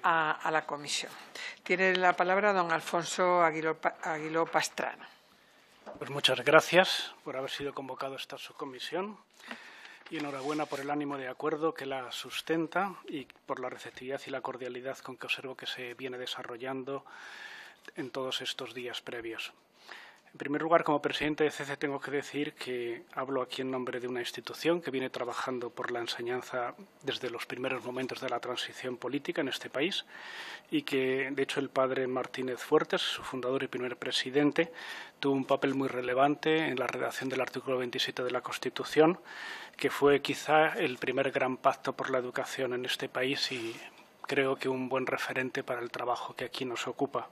a la comisión. Tiene la palabra don Alfonso Aguiló Pastrana. Pues muchas gracias por haber sido convocado a esta subcomisión y enhorabuena por el ánimo de acuerdo que la sustenta y por la receptividad y la cordialidad con que observo que se viene desarrollando en todos estos días previos. En primer lugar, como presidente de CC, tengo que decir que hablo aquí en nombre de una institución que viene trabajando por la enseñanza desde los primeros momentos de la transición política en este país y que, de hecho, el padre Martínez Fuertes, su fundador y primer presidente, tuvo un papel muy relevante en la redacción del artículo 27 de la Constitución, que fue quizá el primer gran pacto por la educación en este país y creo que un buen referente para el trabajo que aquí nos ocupa.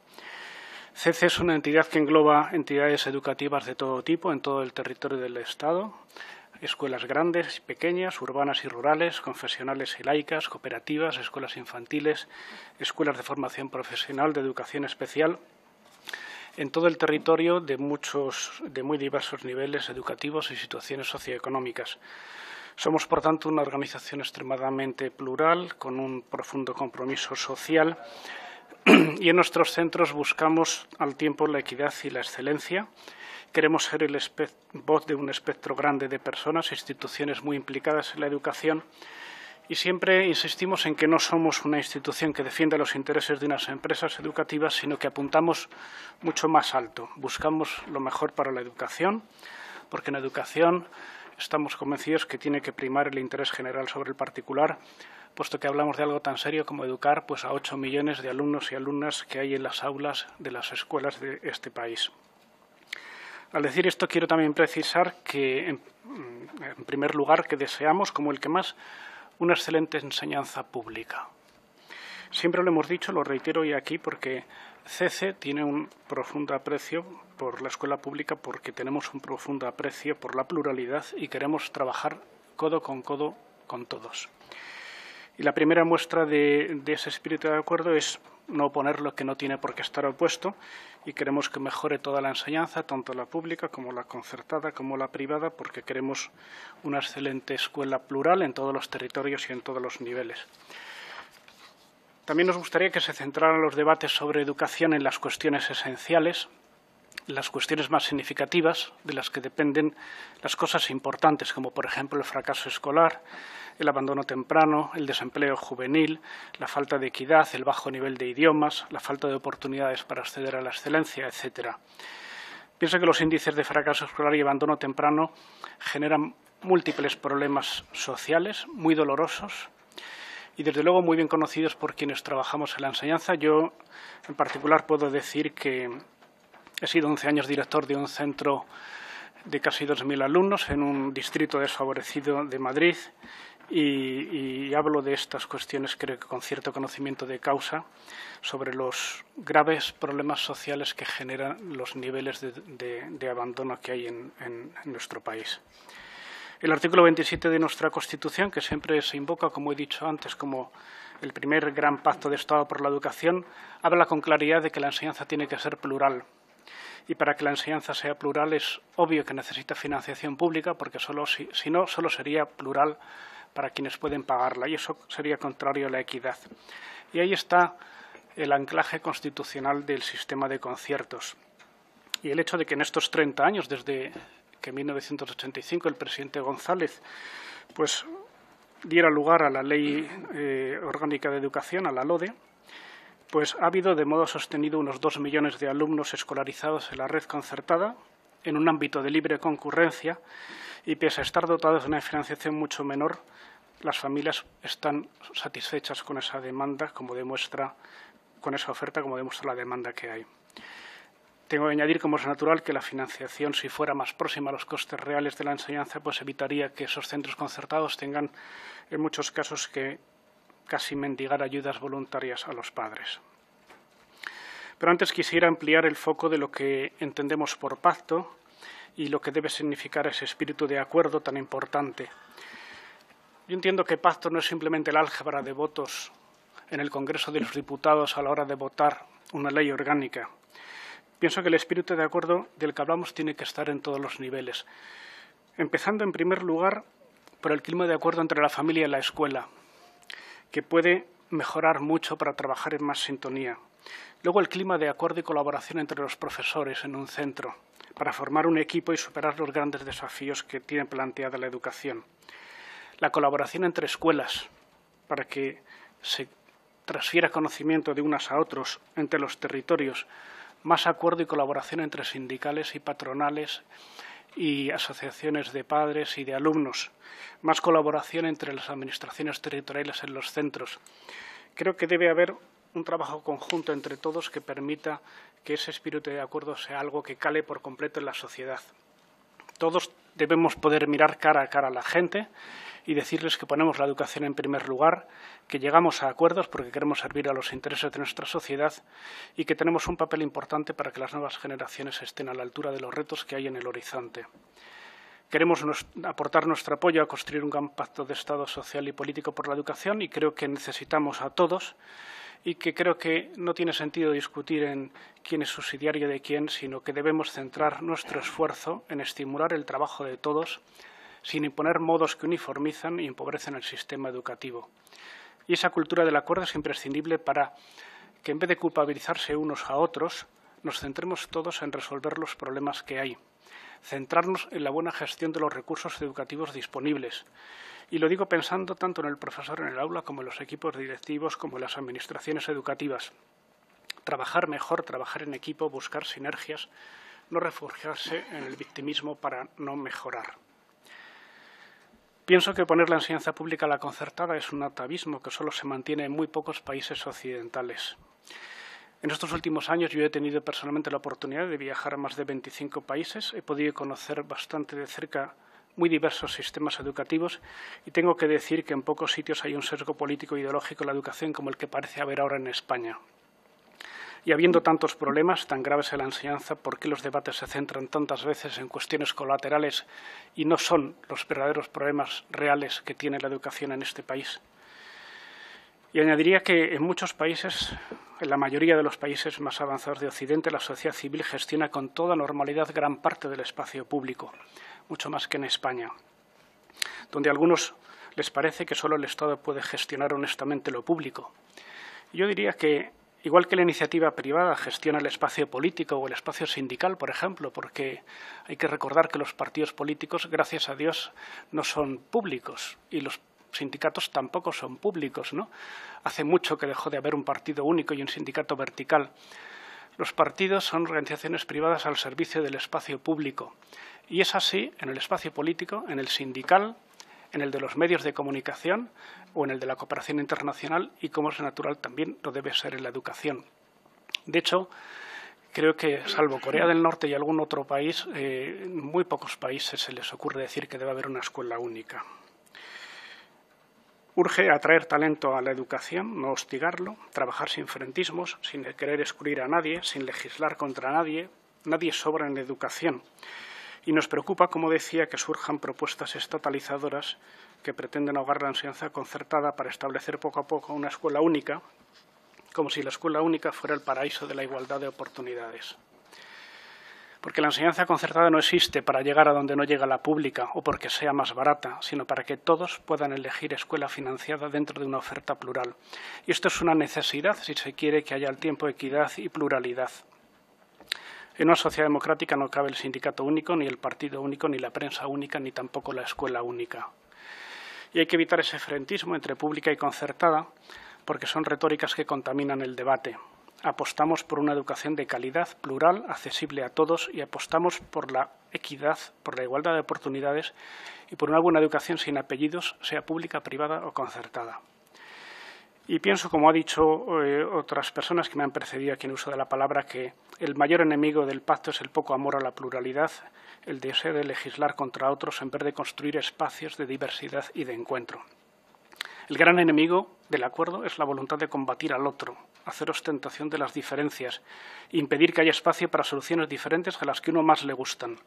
CC es una entidad que engloba entidades educativas de todo tipo en todo el territorio del Estado, escuelas grandes y pequeñas, urbanas y rurales, confesionales y laicas, cooperativas, escuelas infantiles, escuelas de formación profesional, de educación especial, en todo el territorio de muy diversos niveles educativos y situaciones socioeconómicas. Somos, por tanto, una organización extremadamente plural, con un profundo compromiso social, y en nuestros centros buscamos al tiempo la equidad y la excelencia. Queremos ser voz de un espectro grande de personas e instituciones muy implicadas en la educación y siempre insistimos en que no somos una institución que defienda los intereses de unas empresas educativas, sino que apuntamos mucho más alto. Buscamos lo mejor para la educación, porque en educación estamos convencidos que tiene que primar el interés general sobre el particular, puesto que hablamos de algo tan serio como educar a 8 millones de alumnos y alumnas que hay en las aulas de las escuelas de este país. Al decir esto, quiero también precisar que, en primer lugar, que deseamos, como el que más, una excelente enseñanza pública. Siempre lo hemos dicho, lo reitero hoy aquí, porque CC tiene un profundo aprecio por la escuela pública, porque tenemos un profundo aprecio por la pluralidad y queremos trabajar codo con todos. Y la primera muestra de ese espíritu de acuerdo es no oponer lo que no tiene por qué estar opuesto y queremos que mejore toda la enseñanza, tanto la pública como la concertada como la privada, porque queremos una excelente escuela plural en todos los territorios y en todos los niveles. También nos gustaría que se centraran los debates sobre educación en las cuestiones esenciales, las cuestiones más significativas, de las que dependen las cosas importantes, como por ejemplo el fracaso escolar, el abandono temprano, el desempleo juvenil, la falta de equidad, el bajo nivel de idiomas, la falta de oportunidades para acceder a la excelencia, etc. Pienso que los índices de fracaso escolar y abandono temprano generan múltiples problemas sociales muy dolorosos y, desde luego, muy bien conocidos por quienes trabajamos en la enseñanza. Yo, en particular, puedo decir que he sido 11 años director de un centro de casi 2.000 alumnos en un distrito desfavorecido de Madrid y hablo de estas cuestiones, creo que con cierto conocimiento de causa, sobre los graves problemas sociales que generan los niveles de abandono que hay en nuestro país. El artículo 27 de nuestra Constitución, que siempre se invoca, como he dicho antes, como el primer gran pacto de Estado por la educación, habla con claridad de que la enseñanza tiene que ser plural. Y para que la enseñanza sea plural es obvio que necesita financiación pública, porque si no, solo sería plural para quienes pueden pagarla, y eso sería contrario a la equidad. Y ahí está el anclaje constitucional del sistema de conciertos. Y el hecho de que en estos 30 años, desde que en 1985 el presidente González diera lugar a la Ley Orgánica de Educación, a la LODE, ha habido de modo sostenido unos 2 millones de alumnos escolarizados en la red concertada, en un ámbito de libre concurrencia, y pese a estar dotados de una financiación mucho menor, las familias están satisfechas con esa demanda, con esa oferta, como demuestra la demanda que hay. Tengo que añadir, como es natural, que la financiación, si fuera más próxima a los costes reales de la enseñanza, evitaría que esos centros concertados tengan, en muchos casos, que casi mendigar ayudas voluntarias a los padres. Pero antes quisiera ampliar el foco de lo que entendemos por pacto y lo que debe significar ese espíritu de acuerdo tan importante. Yo entiendo que pacto no es simplemente el álgebra de votos en el Congreso de los Diputados a la hora de votar una ley orgánica. Pienso que el espíritu de acuerdo del que hablamos tiene que estar en todos los niveles, empezando, en primer lugar, por el clima de acuerdo entre la familia y la escuela, que puede mejorar mucho para trabajar en más sintonía. Luego, el clima de acuerdo y colaboración entre los profesores en un centro, para formar un equipo y superar los grandes desafíos que tiene planteada la educación. La colaboración entre escuelas, para que se transfiera conocimiento de unas a otros entre los territorios, más acuerdo y colaboración entre sindicales y patronales y asociaciones de padres y de alumnos, más colaboración entre las administraciones territoriales en los centros. Creo que debe haber un trabajo conjunto entre todos que permita que ese espíritu de acuerdo sea algo que cale por completo en la sociedad. Todos debemos poder mirar cara a cara a la gente y decirles que ponemos la educación en primer lugar, que llegamos a acuerdos porque queremos servir a los intereses de nuestra sociedad y que tenemos un papel importante para que las nuevas generaciones estén a la altura de los retos que hay en el horizonte. Queremos aportar nuestro apoyo a construir un gran pacto de Estado social y político por la educación y creo que necesitamos a todos y que creo que no tiene sentido discutir en quién es subsidiario de quién, sino que debemos centrar nuestro esfuerzo en estimular el trabajo de todos sin imponer modos que uniformizan y empobrecen el sistema educativo. Y esa cultura del acuerdo es imprescindible para que, en vez de culpabilizarse unos a otros, nos centremos todos en resolver los problemas que hay, centrarnos en la buena gestión de los recursos educativos disponibles. Y lo digo pensando tanto en el profesor en el aula como en los equipos directivos, como en las administraciones educativas. Trabajar mejor, trabajar en equipo, buscar sinergias, no refugiarse en el victimismo para no mejorar. Pienso que poner la enseñanza pública a la concertada es un atavismo que solo se mantiene en muy pocos países occidentales. En estos últimos años yo he tenido personalmente la oportunidad de viajar a más de 25 países. He podido conocer bastante de cerca muy diversos sistemas educativos y tengo que decir que en pocos sitios hay un sesgo político e ideológico en la educación como el que parece haber ahora en España. Y habiendo tantos problemas tan graves en la enseñanza, ¿por qué los debates se centran tantas veces en cuestiones colaterales y no son los verdaderos problemas reales que tiene la educación en este país? Y añadiría que en muchos países, en la mayoría de los países más avanzados de Occidente, la sociedad civil gestiona con toda normalidad gran parte del espacio público, mucho más que en España, donde a algunos les parece que solo el Estado puede gestionar honestamente lo público. Yo diría que, igual que la iniciativa privada gestiona el espacio político o el espacio sindical, por ejemplo, porque hay que recordar que los partidos políticos, gracias a Dios, no son públicos y los sindicatos tampoco son públicos, ¿no? Hace mucho que dejó de haber un partido único y un sindicato vertical. Los partidos son organizaciones privadas al servicio del espacio público. Y es así en el espacio político, en el sindical, en el de los medios de comunicación o en el de la cooperación internacional y, como es natural, también lo debe ser en la educación. De hecho, creo que, salvo Corea del Norte y algún otro país, en muy pocos países se les ocurre decir que debe haber una escuela única. Urge atraer talento a la educación, no hostigarlo, trabajar sin frentismos, sin querer excluir a nadie, sin legislar contra nadie. Nadie sobra en educación. Y nos preocupa, como decía, que surjan propuestas estatalizadoras que pretenden ahogar la enseñanza concertada para establecer poco a poco una escuela única, como si la escuela única fuera el paraíso de la igualdad de oportunidades. Porque la enseñanza concertada no existe para llegar a donde no llega la pública o porque sea más barata, sino para que todos puedan elegir escuela financiada dentro de una oferta plural. Y esto es una necesidad si se quiere que haya al tiempo equidad y pluralidad. En una sociedad democrática no cabe el sindicato único, ni el partido único, ni la prensa única, ni tampoco la escuela única. Y hay que evitar ese frentismo entre pública y concertada, porque son retóricas que contaminan el debate. Apostamos por una educación de calidad, plural, accesible a todos y apostamos por la equidad, por la igualdad de oportunidades y por una buena educación sin apellidos, sea pública, privada o concertada. Y pienso, como ha dicho otras personas que me han precedido aquí en el uso de la palabra, que el mayor enemigo del pacto es el poco amor a la pluralidad, el deseo de legislar contra otros en vez de construir espacios de diversidad y de encuentro. El gran enemigo del acuerdo es la voluntad de combatir al otro, hacer ostentación de las diferencias, impedir que haya espacio para soluciones diferentes a las que uno más le gustan.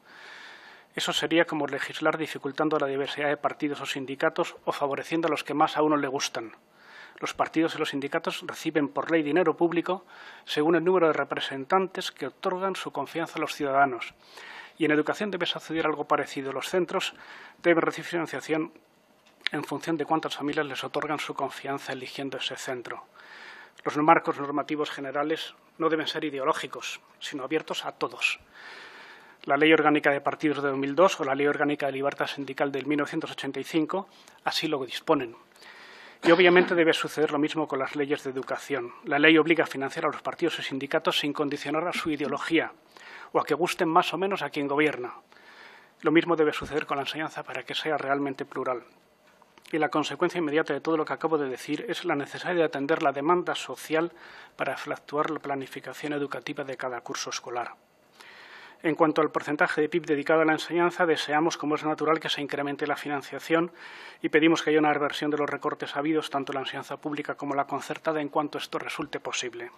Eso sería como legislar dificultando la diversidad de partidos o sindicatos o favoreciendo a los que más a uno le gustan. Los partidos y los sindicatos reciben por ley dinero público según el número de representantes que otorgan su confianza a los ciudadanos. Y en educación debe suceder algo parecido. Los centros deben recibir financiación en función de cuántas familias les otorgan su confianza eligiendo ese centro. Los marcos normativos generales no deben ser ideológicos, sino abiertos a todos. La Ley Orgánica de Partidos de 2002 o la Ley Orgánica de Libertad Sindical del 1985 así lo disponen. Y obviamente debe suceder lo mismo con las leyes de educación. La ley obliga a financiar a los partidos y sindicatos sin condicionar a su ideología o a que gusten más o menos a quien gobierna. Lo mismo debe suceder con la enseñanza para que sea realmente plural. Y la consecuencia inmediata de todo lo que acabo de decir es la necesidad de atender la demanda social para efectuar la planificación educativa de cada curso escolar. En cuanto al porcentaje de PIB dedicado a la enseñanza, deseamos, como es natural, que se incremente la financiación y pedimos que haya una reversión de los recortes habidos tanto en la enseñanza pública como la concertada en cuanto esto resulte posible.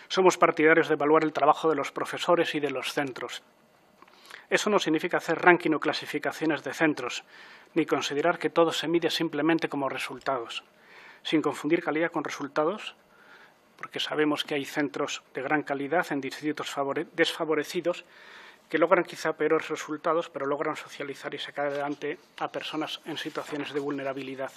Somos partidarios de evaluar el trabajo de los profesores y de los centros. Eso no significa hacer ranking o clasificaciones de centros, ni considerar que todo se mide simplemente como resultados. Sin confundir calidad con resultados, porque sabemos que hay centros de gran calidad en distritos desfavorecidos que logran quizá peores resultados, pero logran socializar y sacar adelante a personas en situaciones de vulnerabilidad.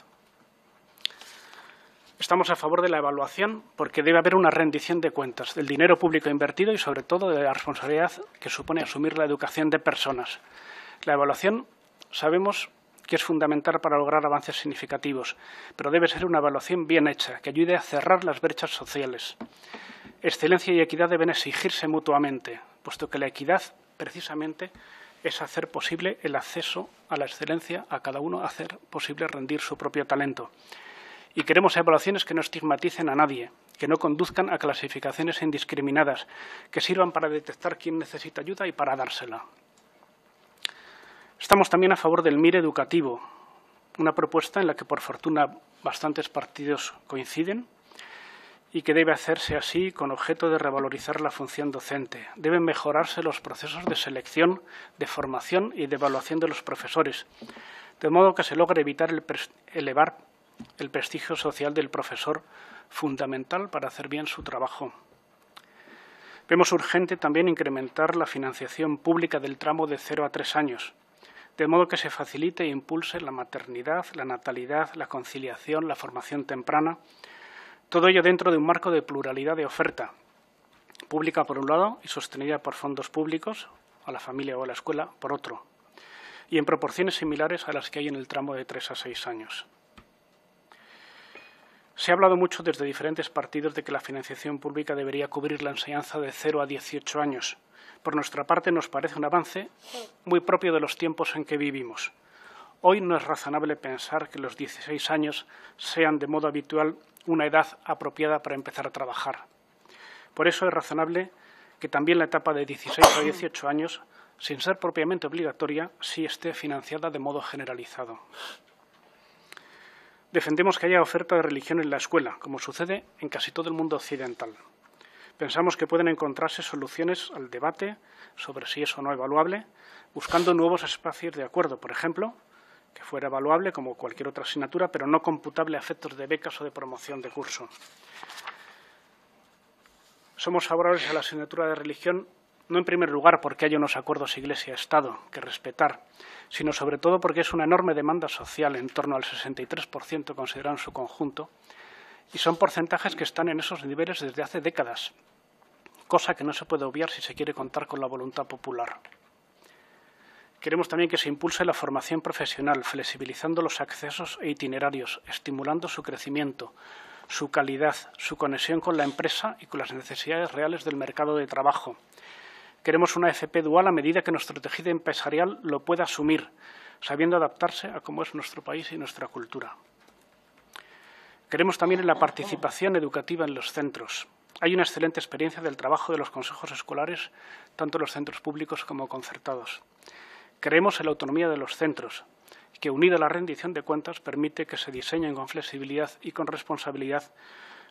Estamos a favor de la evaluación porque debe haber una rendición de cuentas del dinero público invertido y, sobre todo, de la responsabilidad que supone asumir la educación de personas. La evaluación sabemos que es fundamental para lograr avances significativos, pero debe ser una evaluación bien hecha, que ayude a cerrar las brechas sociales. Excelencia y equidad deben exigirse mutuamente, puesto que la equidad, precisamente, es hacer posible el acceso a la excelencia, a cada uno hacer posible rendir su propio talento. Y queremos evaluaciones que no estigmaticen a nadie, que no conduzcan a clasificaciones indiscriminadas, que sirvan para detectar quién necesita ayuda y para dársela. Estamos también a favor del MIR educativo, una propuesta en la que, por fortuna, bastantes partidos coinciden y que debe hacerse así con objeto de revalorizar la función docente. Deben mejorarse los procesos de selección, de formación y de evaluación de los profesores, de modo que se logre evitar elevar el prestigio social del profesor, fundamental para hacer bien su trabajo. Vemos urgente también incrementar la financiación pública del tramo de 0 a 3 años, de modo que se facilite e impulse la maternidad, la natalidad, la conciliación, la formación temprana, todo ello dentro de un marco de pluralidad de oferta, pública por un lado y sostenida por fondos públicos, a la familia o a la escuela, por otro, y en proporciones similares a las que hay en el tramo de 3 a 6 años. Se ha hablado mucho desde diferentes partidos de que la financiación pública debería cubrir la enseñanza de 0 a 18 años. Por nuestra parte, nos parece un avance muy propio de los tiempos en que vivimos. Hoy no es razonable pensar que los 16 años sean de modo habitual una edad apropiada para empezar a trabajar. Por eso es razonable que también la etapa de 16 a 18 años, sin ser propiamente obligatoria, sí esté financiada de modo generalizado. Defendemos que haya oferta de religión en la escuela, como sucede en casi todo el mundo occidental. Pensamos que pueden encontrarse soluciones al debate sobre si es o no evaluable, buscando nuevos espacios de acuerdo, por ejemplo, que fuera evaluable como cualquier otra asignatura, pero no computable a efectos de becas o de promoción de curso. Somos favorables a la asignatura de religión, no en primer lugar porque haya unos acuerdos Iglesia-Estado que respetar, sino sobre todo porque es una enorme demanda social, en torno al 63% considerado en su conjunto, y son porcentajes que están en esos niveles desde hace décadas, cosa que no se puede obviar si se quiere contar con la voluntad popular. Queremos también que se impulse la formación profesional, flexibilizando los accesos e itinerarios, estimulando su crecimiento, su calidad, su conexión con la empresa y con las necesidades reales del mercado de trabajo. Queremos una FP dual a medida que nuestro tejido empresarial lo pueda asumir, sabiendo adaptarse a cómo es nuestro país y nuestra cultura. Queremos también la participación educativa en los centros. Hay una excelente experiencia del trabajo de los consejos escolares, tanto en los centros públicos como concertados. Creemos en la autonomía de los centros, que unida a la rendición de cuentas permite que se diseñen con flexibilidad y con responsabilidad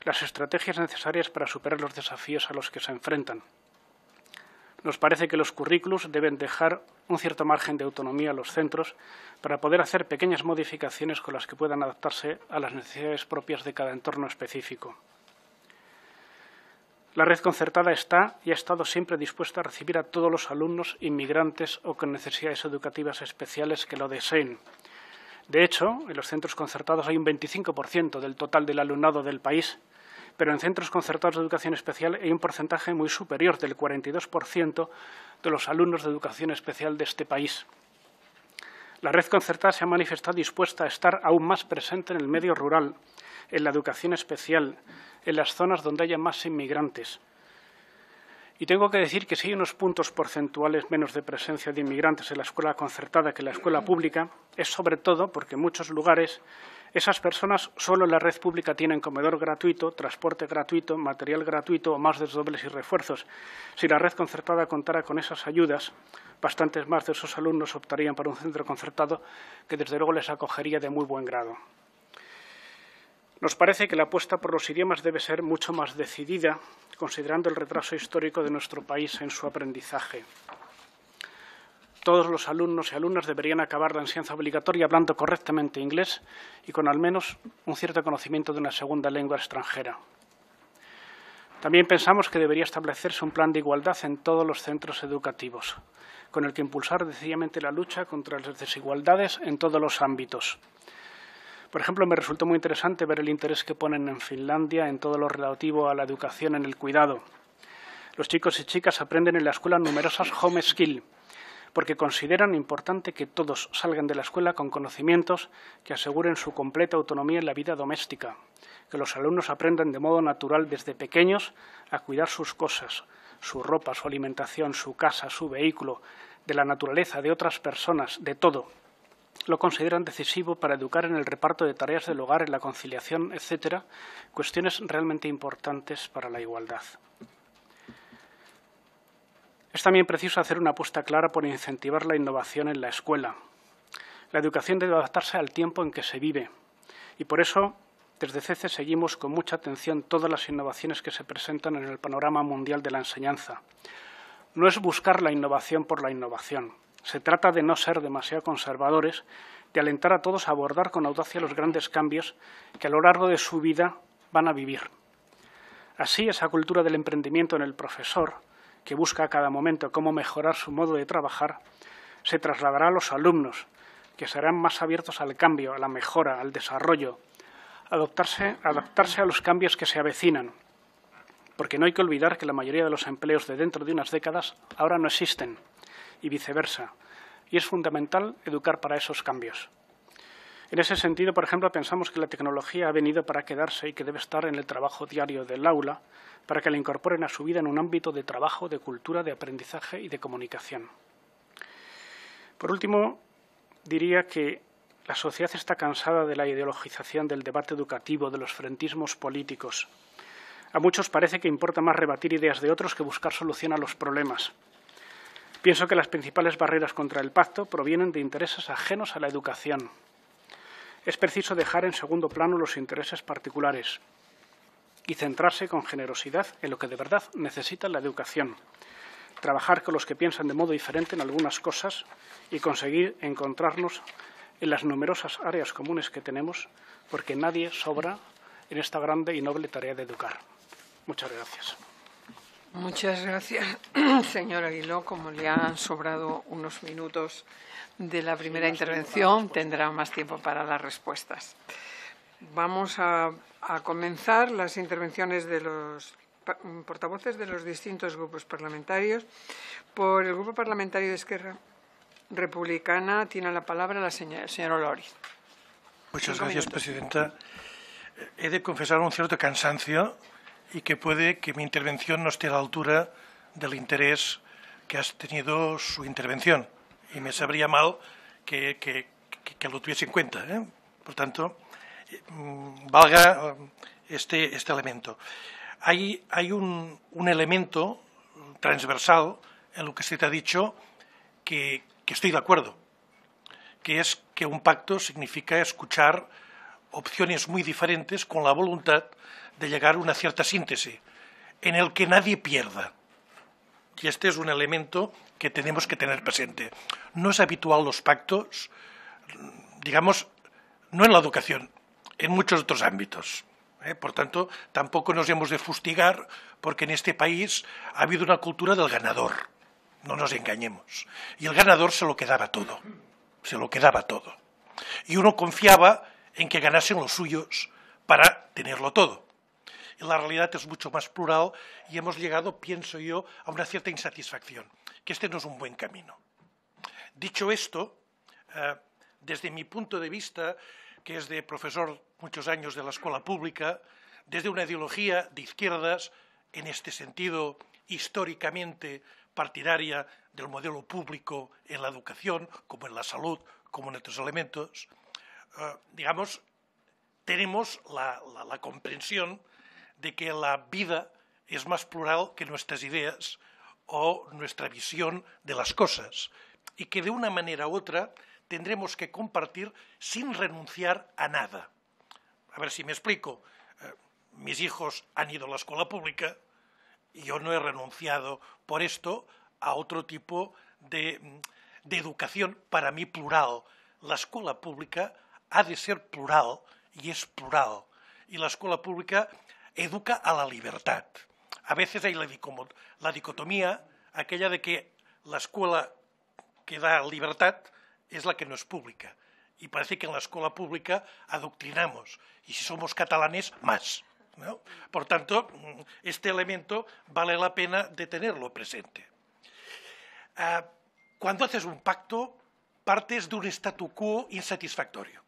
las estrategias necesarias para superar los desafíos a los que se enfrentan. Nos parece que los currículos deben dejar un cierto margen de autonomía a los centros para poder hacer pequeñas modificaciones con las que puedan adaptarse a las necesidades propias de cada entorno específico. La red concertada está y ha estado siempre dispuesta a recibir a todos los alumnos inmigrantes o con necesidades educativas especiales que lo deseen. De hecho, en los centros concertados hay un 25% del total del alumnado del país, pero en centros concertados de educación especial hay un porcentaje muy superior, del 42% de los alumnos de educación especial de este país. La red concertada se ha manifestado dispuesta a estar aún más presente en el medio rural, en la educación especial, en las zonas donde haya más inmigrantes. Y tengo que decir que si hay unos puntos porcentuales menos de presencia de inmigrantes en la escuela concertada que en la escuela pública, es sobre todo porque en muchos lugares esas personas solo en la red pública tienen comedor gratuito, transporte gratuito, material gratuito o más desdobles y refuerzos. Si la red concertada contara con esas ayudas, bastantes más de esos alumnos optarían por un centro concertado que desde luego les acogería de muy buen grado. Nos parece que la apuesta por los idiomas debe ser mucho más decidida, considerando el retraso histórico de nuestro país en su aprendizaje. Todos los alumnos y alumnas deberían acabar la enseñanza obligatoria hablando correctamente inglés y con al menos un cierto conocimiento de una segunda lengua extranjera. También pensamos que debería establecerse un plan de igualdad en todos los centros educativos, con el que impulsar decididamente la lucha contra las desigualdades en todos los ámbitos. Por ejemplo, me resultó muy interesante ver el interés que ponen en Finlandia en todo lo relativo a la educación en el cuidado. Los chicos y chicas aprenden en la escuela numerosas home skills, porque consideran importante que todos salgan de la escuela con conocimientos que aseguren su completa autonomía en la vida doméstica, que los alumnos aprendan de modo natural desde pequeños a cuidar sus cosas, su ropa, su alimentación, su casa, su vehículo, de la naturaleza, de otras personas, de todo. Lo consideran decisivo para educar en el reparto de tareas del hogar, en la conciliación, etcétera, cuestiones realmente importantes para la igualdad. Es también preciso hacer una apuesta clara por incentivar la innovación en la escuela. La educación debe adaptarse al tiempo en que se vive y por eso desde CECE seguimos con mucha atención todas las innovaciones que se presentan en el panorama mundial de la enseñanza. No es buscar la innovación por la innovación. Se trata de no ser demasiado conservadores, de alentar a todos a abordar con audacia los grandes cambios que a lo largo de su vida van a vivir. Así, esa cultura del emprendimiento en el profesor, que busca a cada momento cómo mejorar su modo de trabajar, se trasladará a los alumnos, que serán más abiertos al cambio, a la mejora, al desarrollo, adaptarse a los cambios que se avecinan, porque no hay que olvidar que la mayoría de los empleos de dentro de unas décadas ahora no existen, y viceversa, y es fundamental educar para esos cambios. En ese sentido, por ejemplo, pensamos que la tecnología ha venido para quedarse y que debe estar en el trabajo diario del aula para que la incorporen a su vida en un ámbito de trabajo, de cultura, de aprendizaje y de comunicación. Por último, diría que la sociedad está cansada de la ideologización del debate educativo, de los frentismos políticos. A muchos parece que importa más rebatir ideas de otros que buscar solución a los problemas. Pienso que las principales barreras contra el pacto provienen de intereses ajenos a la educación. Es preciso dejar en segundo plano los intereses particulares y centrarse con generosidad en lo que de verdad necesita la educación. Trabajar con los que piensan de modo diferente en algunas cosas y conseguir encontrarnos en las numerosas áreas comunes que tenemos, porque nadie sobra en esta grande y noble tarea de educar. Muchas gracias. Muchas gracias, señor Aguiló. Como le han sobrado unos minutos de la primera intervención, tendrá más tiempo para las respuestas. Vamos a comenzar las intervenciones de los portavoces de los distintos grupos parlamentarios. Por el Grupo Parlamentario de Esquerra Republicana tiene la palabra el señor Olori. Muchas gracias, presidenta. He de confesar un cierto cansancio y que puede que mi intervención no esté a la altura del interés que ha tenido su intervención. Y me sabría mal que lo tuviese en cuenta, ¿eh? Por tanto, valga este elemento. Hay un elemento transversal en lo que usted ha dicho que estoy de acuerdo, que es que un pacto significa escuchar opciones muy diferentes con la voluntad de llegar a una cierta síntesis en el que nadie pierda. Y este es un elemento que tenemos que tener presente. No es habitual los pactos, digamos, no en la educación, en muchos otros ámbitos. Por tanto, tampoco nos hemos de fustigar porque en este país ha habido una cultura del ganador. No nos engañemos. Y el ganador se lo quedaba todo. Se lo quedaba todo. Y uno confiaba en que ganasen los suyos para tenerlo todo. Y la realidad es mucho más plural y hemos llegado, pienso yo, a una cierta insatisfacción, que este no es un buen camino. Dicho esto, desde mi punto de vista, que es de profesor muchos años de la escuela pública, desde una ideología de izquierdas, en este sentido históricamente partidaria del modelo público en la educación, como en la salud, como en otros elementos, digamos, tenemos la comprensión de que la vida es más plural que nuestras ideas o nuestra visión de las cosas y que de una manera u otra tendremos que compartir sin renunciar a nada. A ver si me explico. Mis hijos han ido a la escuela pública y yo no he renunciado por esto a otro tipo de educación para mí plural. La escuela pública ha de ser plural y es plural. Y la escuela pública educa a la libertad. A veces hay la dicotomía, aquella de que la escuela que da libertad es la que no es pública. Y parece que en la escuela pública adoctrinamos. Y si somos catalanes, más, ¿no? Por tanto, este elemento vale la pena de tenerlo presente. Cuando haces un pacto, partes de un statu quo insatisfactorio.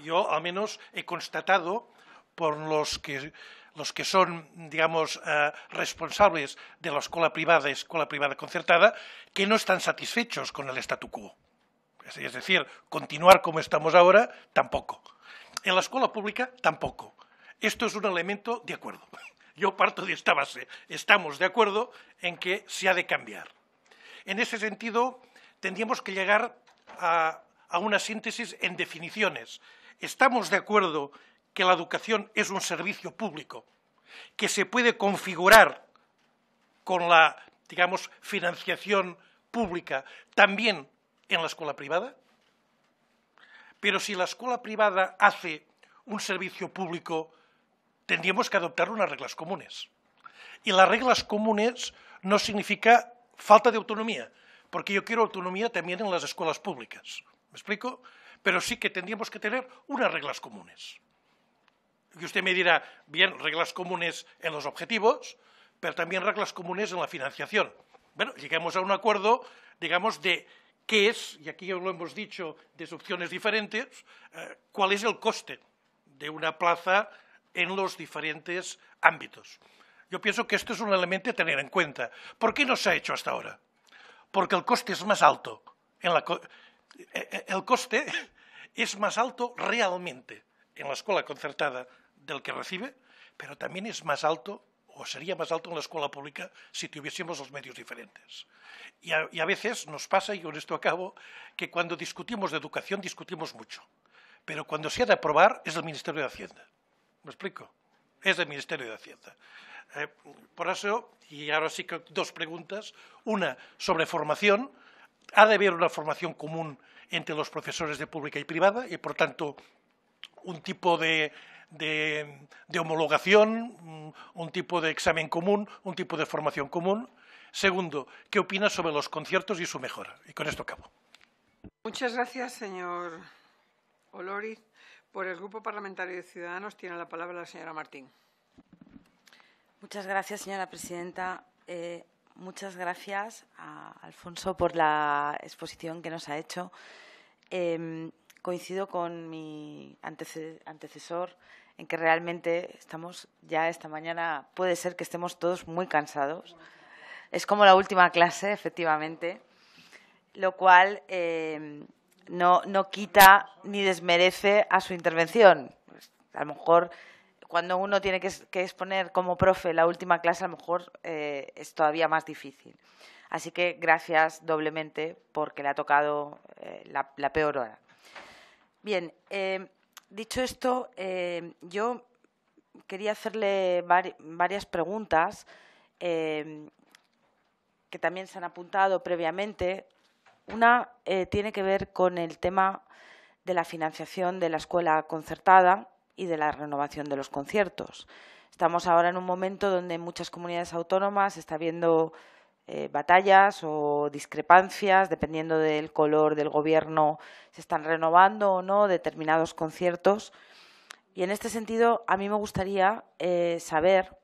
Yo, al menos, he constatado por los que son, digamos, responsables de la escuela privada concertada, que no están satisfechos con el statu quo. Es decir, continuar como estamos ahora, tampoco. En la escuela pública, tampoco. Esto es un elemento de acuerdo. Yo parto de esta base. Estamos de acuerdo en que se ha de cambiar. En ese sentido, tendríamos que llegar a una síntesis en definiciones. Estamos de acuerdo que la educación es un servicio público, que se puede configurar con la, digamos, financiación pública también en la escuela privada. Pero si la escuela privada hace un servicio público, tendríamos que adoptar unas reglas comunes. Y las reglas comunes no significa falta de autonomía, porque yo quiero autonomía también en las escuelas públicas. ¿Me explico? Pero sí que tendríamos que tener unas reglas comunes. Y usted me dirá, bien, reglas comunes en los objetivos, pero también reglas comunes en la financiación. Bueno, llegamos a un acuerdo, digamos, de qué es, y aquí lo hemos dicho de opciones diferentes, cuál es el coste de una plaza en los diferentes ámbitos. Yo pienso que esto es un elemento a tener en cuenta. ¿Por qué no se ha hecho hasta ahora? Porque el coste es más alto. El coste es más alto realmente en la escuela concertada del que recibe, pero también es más alto, o sería más alto en la escuela pública si tuviésemos los medios diferentes. Y a veces nos pasa, y con esto acabo, que cuando discutimos de educación discutimos mucho, pero cuando se ha de aprobar es el Ministerio de Hacienda. ¿Me explico? Es el Ministerio de Hacienda. Por eso, y ahora sí que dos preguntas. Una, sobre formación. Ha de haber una formación común entre los profesores de pública y privada y, por tanto, un tipo de homologación, un tipo de examen común, un tipo de formación común. Segundo, ¿qué opina sobre los conciertos y su mejora? Y con esto acabo. Muchas gracias, señor Olóriz. Por el Grupo Parlamentario de Ciudadanos tiene la palabra la señora Martín. Muchas gracias, señora presidenta. Muchas gracias a Alfonso por la exposición que nos ha hecho. Coincido con mi antecesor en que realmente estamos ya esta mañana, puede ser que estemos todos muy cansados. Es como la última clase, efectivamente, lo cual no quita ni desmerece a su intervención. A lo mejor cuando uno tiene que exponer como profe la última clase, a lo mejor es todavía más difícil. Así que gracias doblemente porque le ha tocado la peor hora. Bien, dicho esto, yo quería hacerle varias preguntas que también se han apuntado previamente. Una tiene que ver con el tema de la financiación de la escuela concertada y de la renovación de los conciertos. Estamos ahora en un momento donde en muchas comunidades autónomas está habiendo batallas o discrepancias, dependiendo del color del gobierno, se están renovando o no determinados conciertos. Y en este sentido, a mí me gustaría saber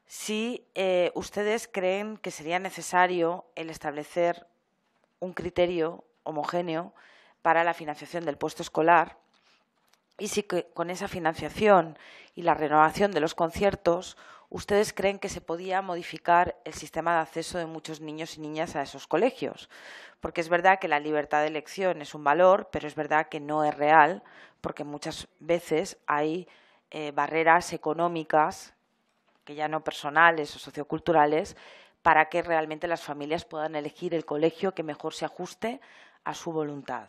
si ustedes creen que sería necesario el establecer un criterio homogéneo para la financiación del puesto escolar y si con esa financiación y la renovación de los conciertos ustedes creen que se podía modificar el sistema de acceso de muchos niños y niñas a esos colegios. Porque es verdad que la libertad de elección es un valor, pero es verdad que no es real, porque muchas veces hay barreras económicas, que ya no personales o socioculturales, para que realmente las familias puedan elegir el colegio que mejor se ajuste a su voluntad.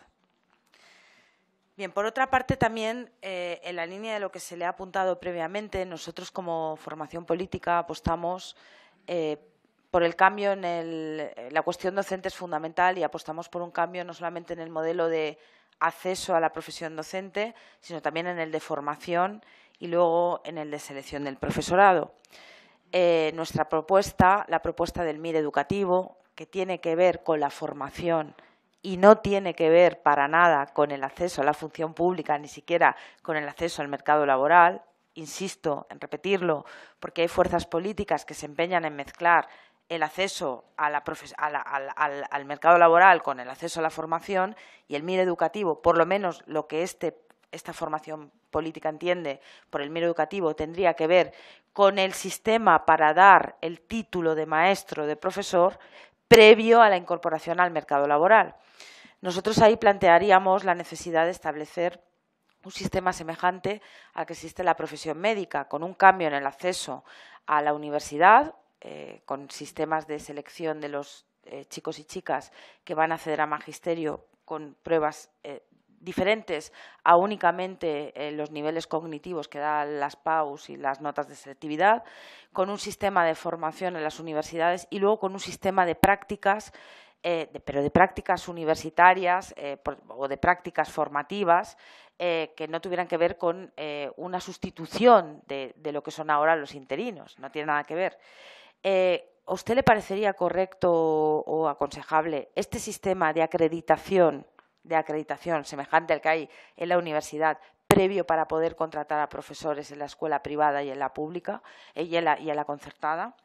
Bien, por otra parte, también en la línea de lo que se le ha apuntado previamente, nosotros como formación política apostamos por el cambio en la cuestión docente es fundamental y apostamos por un cambio no solamente en el modelo de acceso a la profesión docente, sino también en el de formación y luego en el de selección del profesorado. Nuestra propuesta, la propuesta del MIR educativo, que tiene que ver con la formación y no tiene que ver para nada con el acceso a la función pública, ni siquiera con el acceso al mercado laboral. Insisto en repetirlo, porque hay fuerzas políticas que se empeñan en mezclar el acceso a al mercado laboral con el acceso a la formación, y el MIR educativo, por lo menos lo que esta formación política entiende por el MIR educativo, tendría que ver con el sistema para dar el título de maestro, de profesor, previo a la incorporación al mercado laboral. Nosotros ahí plantearíamos la necesidad de establecer un sistema semejante al que existe en la profesión médica, con un cambio en el acceso a la universidad, con sistemas de selección de los chicos y chicas que van a acceder a magisterio con pruebas diferentes a únicamente los niveles cognitivos que dan las PAUs y las notas de selectividad, con un sistema de formación en las universidades y luego con un sistema de prácticas, pero de prácticas universitarias o de prácticas formativas que no tuvieran que ver con una sustitución de lo que son ahora los interinos, no tiene nada que ver. ¿A usted le parecería correcto o aconsejable este sistema de acreditación semejante al que hay en la universidad, previo para poder contratar a profesores en la escuela privada y en la pública y en la concertada?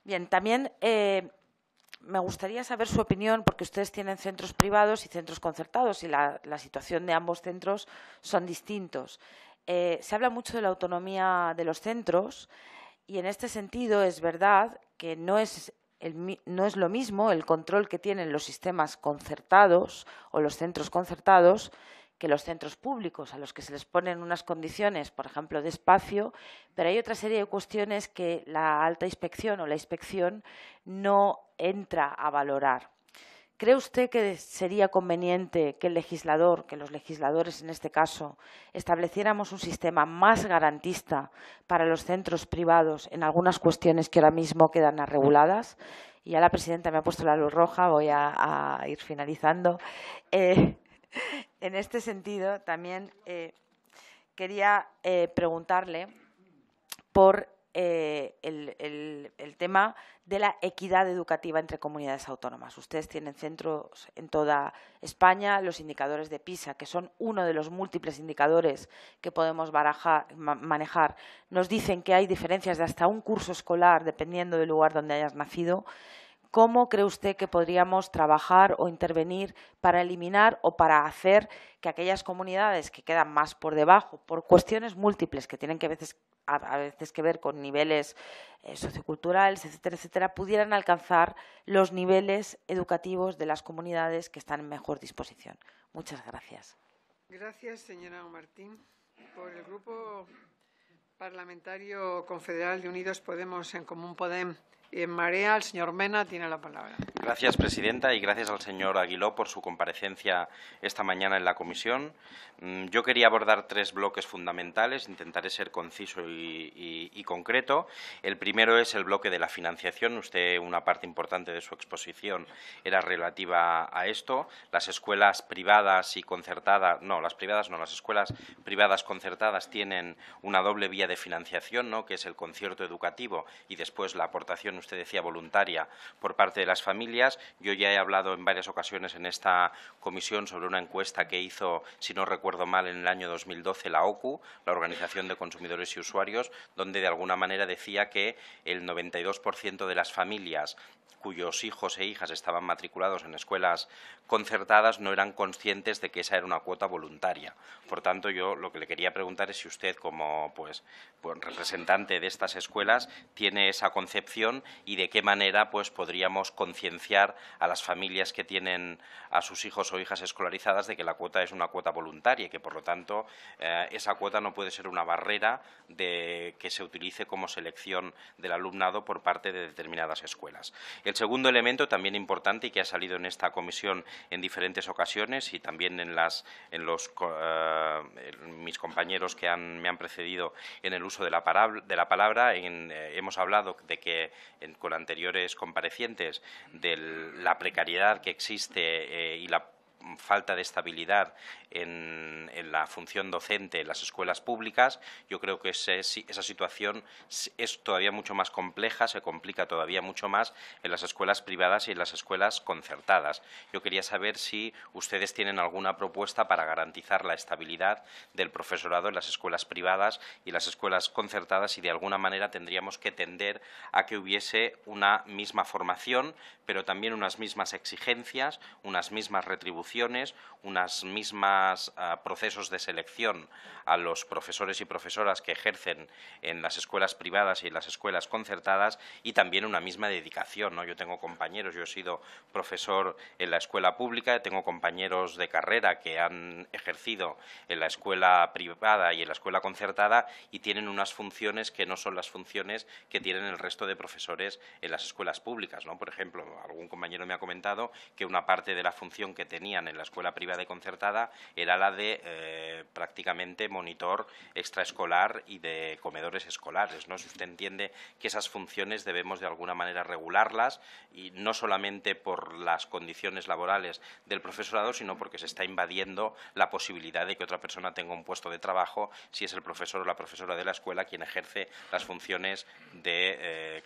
Bien, también me gustaría saber su opinión, porque ustedes tienen centros privados y centros concertados y la situación de ambos centros son distintos. Se habla mucho de la autonomía de los centros y en este sentido es verdad que no es lo mismo el control que tienen los sistemas concertados o los centros concertados que los centros públicos, a los que se les ponen unas condiciones, por ejemplo, de espacio, pero hay otra serie de cuestiones que la alta inspección o la inspección no entra a valorar. ¿Cree usted que sería conveniente que los legisladores en este caso, estableciéramos un sistema más garantista para los centros privados en algunas cuestiones que ahora mismo quedan reguladas? Y ya la presidenta me ha puesto la luz roja, voy a ir finalizando. En este sentido, también quería preguntarle por el tema de la equidad educativa entre comunidades autónomas. Ustedes tienen centros en toda España, los indicadores de PISA, que son uno de los múltiples indicadores que podemos manejar, nos dicen que hay diferencias de hasta un curso escolar dependiendo del lugar donde hayas nacido. ¿Cómo cree usted que podríamos trabajar o intervenir para eliminar o para hacer que aquellas comunidades que quedan más por debajo, por cuestiones múltiples que tienen que a veces que ver con niveles socioculturales, etcétera, etcétera, pudieran alcanzar los niveles educativos de las comunidades que están en mejor disposición? Muchas gracias. Gracias, señora Martín. Por el Grupo Parlamentario Confederal de Unidos Podemos, en Común Podem y en Marea, el señor Mena tiene la palabra. Gracias, presidenta, y gracias al señor Aguiló por su comparecencia esta mañana en la comisión. Yo quería abordar tres bloques fundamentales, intentaré ser conciso y concreto. El primero es el bloque de la financiación. Usted, una parte importante de su exposición era relativa a esto. Las escuelas privadas y concertadas, no, las escuelas privadas concertadas tienen una doble vía de financiación, ¿no?, que es el concierto educativo y después la aportación usted decía voluntaria, por parte de las familias. Yo ya he hablado en varias ocasiones en esta comisión sobre una encuesta que hizo, si no recuerdo mal, en el año 2012 la OCU, la Organización de Consumidores y Usuarios, donde de alguna manera decía que el 92% de las familias cuyos hijos e hijas estaban matriculados en escuelas concertadas no eran conscientes de que esa era una cuota voluntaria. Por tanto, yo lo que le quería preguntar es si usted, como pues representante de estas escuelas, tiene esa concepción y de qué manera pues podríamos concienciar a las familias que tienen a sus hijos o hijas escolarizadas de que la cuota es una cuota voluntaria y que, por lo tanto, esa cuota no puede ser una barrera de que se utilice como selección del alumnado por parte de determinadas escuelas. El segundo elemento, también importante y que ha salido en esta comisión en diferentes ocasiones y también en mis compañeros que me han precedido en el uso de la palabra, hemos hablado de que con anteriores comparecientes de la precariedad que existe y la falta de estabilidad en la función docente en las escuelas públicas. Yo creo que esa situación es todavía mucho más compleja, se complica todavía mucho más en las escuelas privadas y en las escuelas concertadas. Yo quería saber si ustedes tienen alguna propuesta para garantizar la estabilidad del profesorado en las escuelas privadas y las escuelas concertadas, y de alguna manera tendríamos que tender a que hubiese una misma formación, pero también unas mismas exigencias, unas mismas retribuciones, unas mismas procesos de selección a los profesores y profesoras que ejercen en las escuelas privadas y en las escuelas concertadas, y también una misma dedicación, ¿no? Yo tengo compañeros, yo he sido profesor en la escuela pública, tengo compañeros de carrera que han ejercido en la escuela privada y en la escuela concertada y tienen unas funciones que no son las funciones que tienen el resto de profesores en las escuelas públicas, ¿no? Por ejemplo, algún compañero me ha comentado que una parte de la función que tenían en la escuela privada y concertada era la de prácticamente monitor extraescolar y de comedores escolares, ¿no? Si usted entiende que esas funciones debemos de alguna manera regularlas, y no solamente por las condiciones laborales del profesorado, sino porque se está invadiendo la posibilidad de que otra persona tenga un puesto de trabajo si es el profesor o la profesora de la escuela quien ejerce las funciones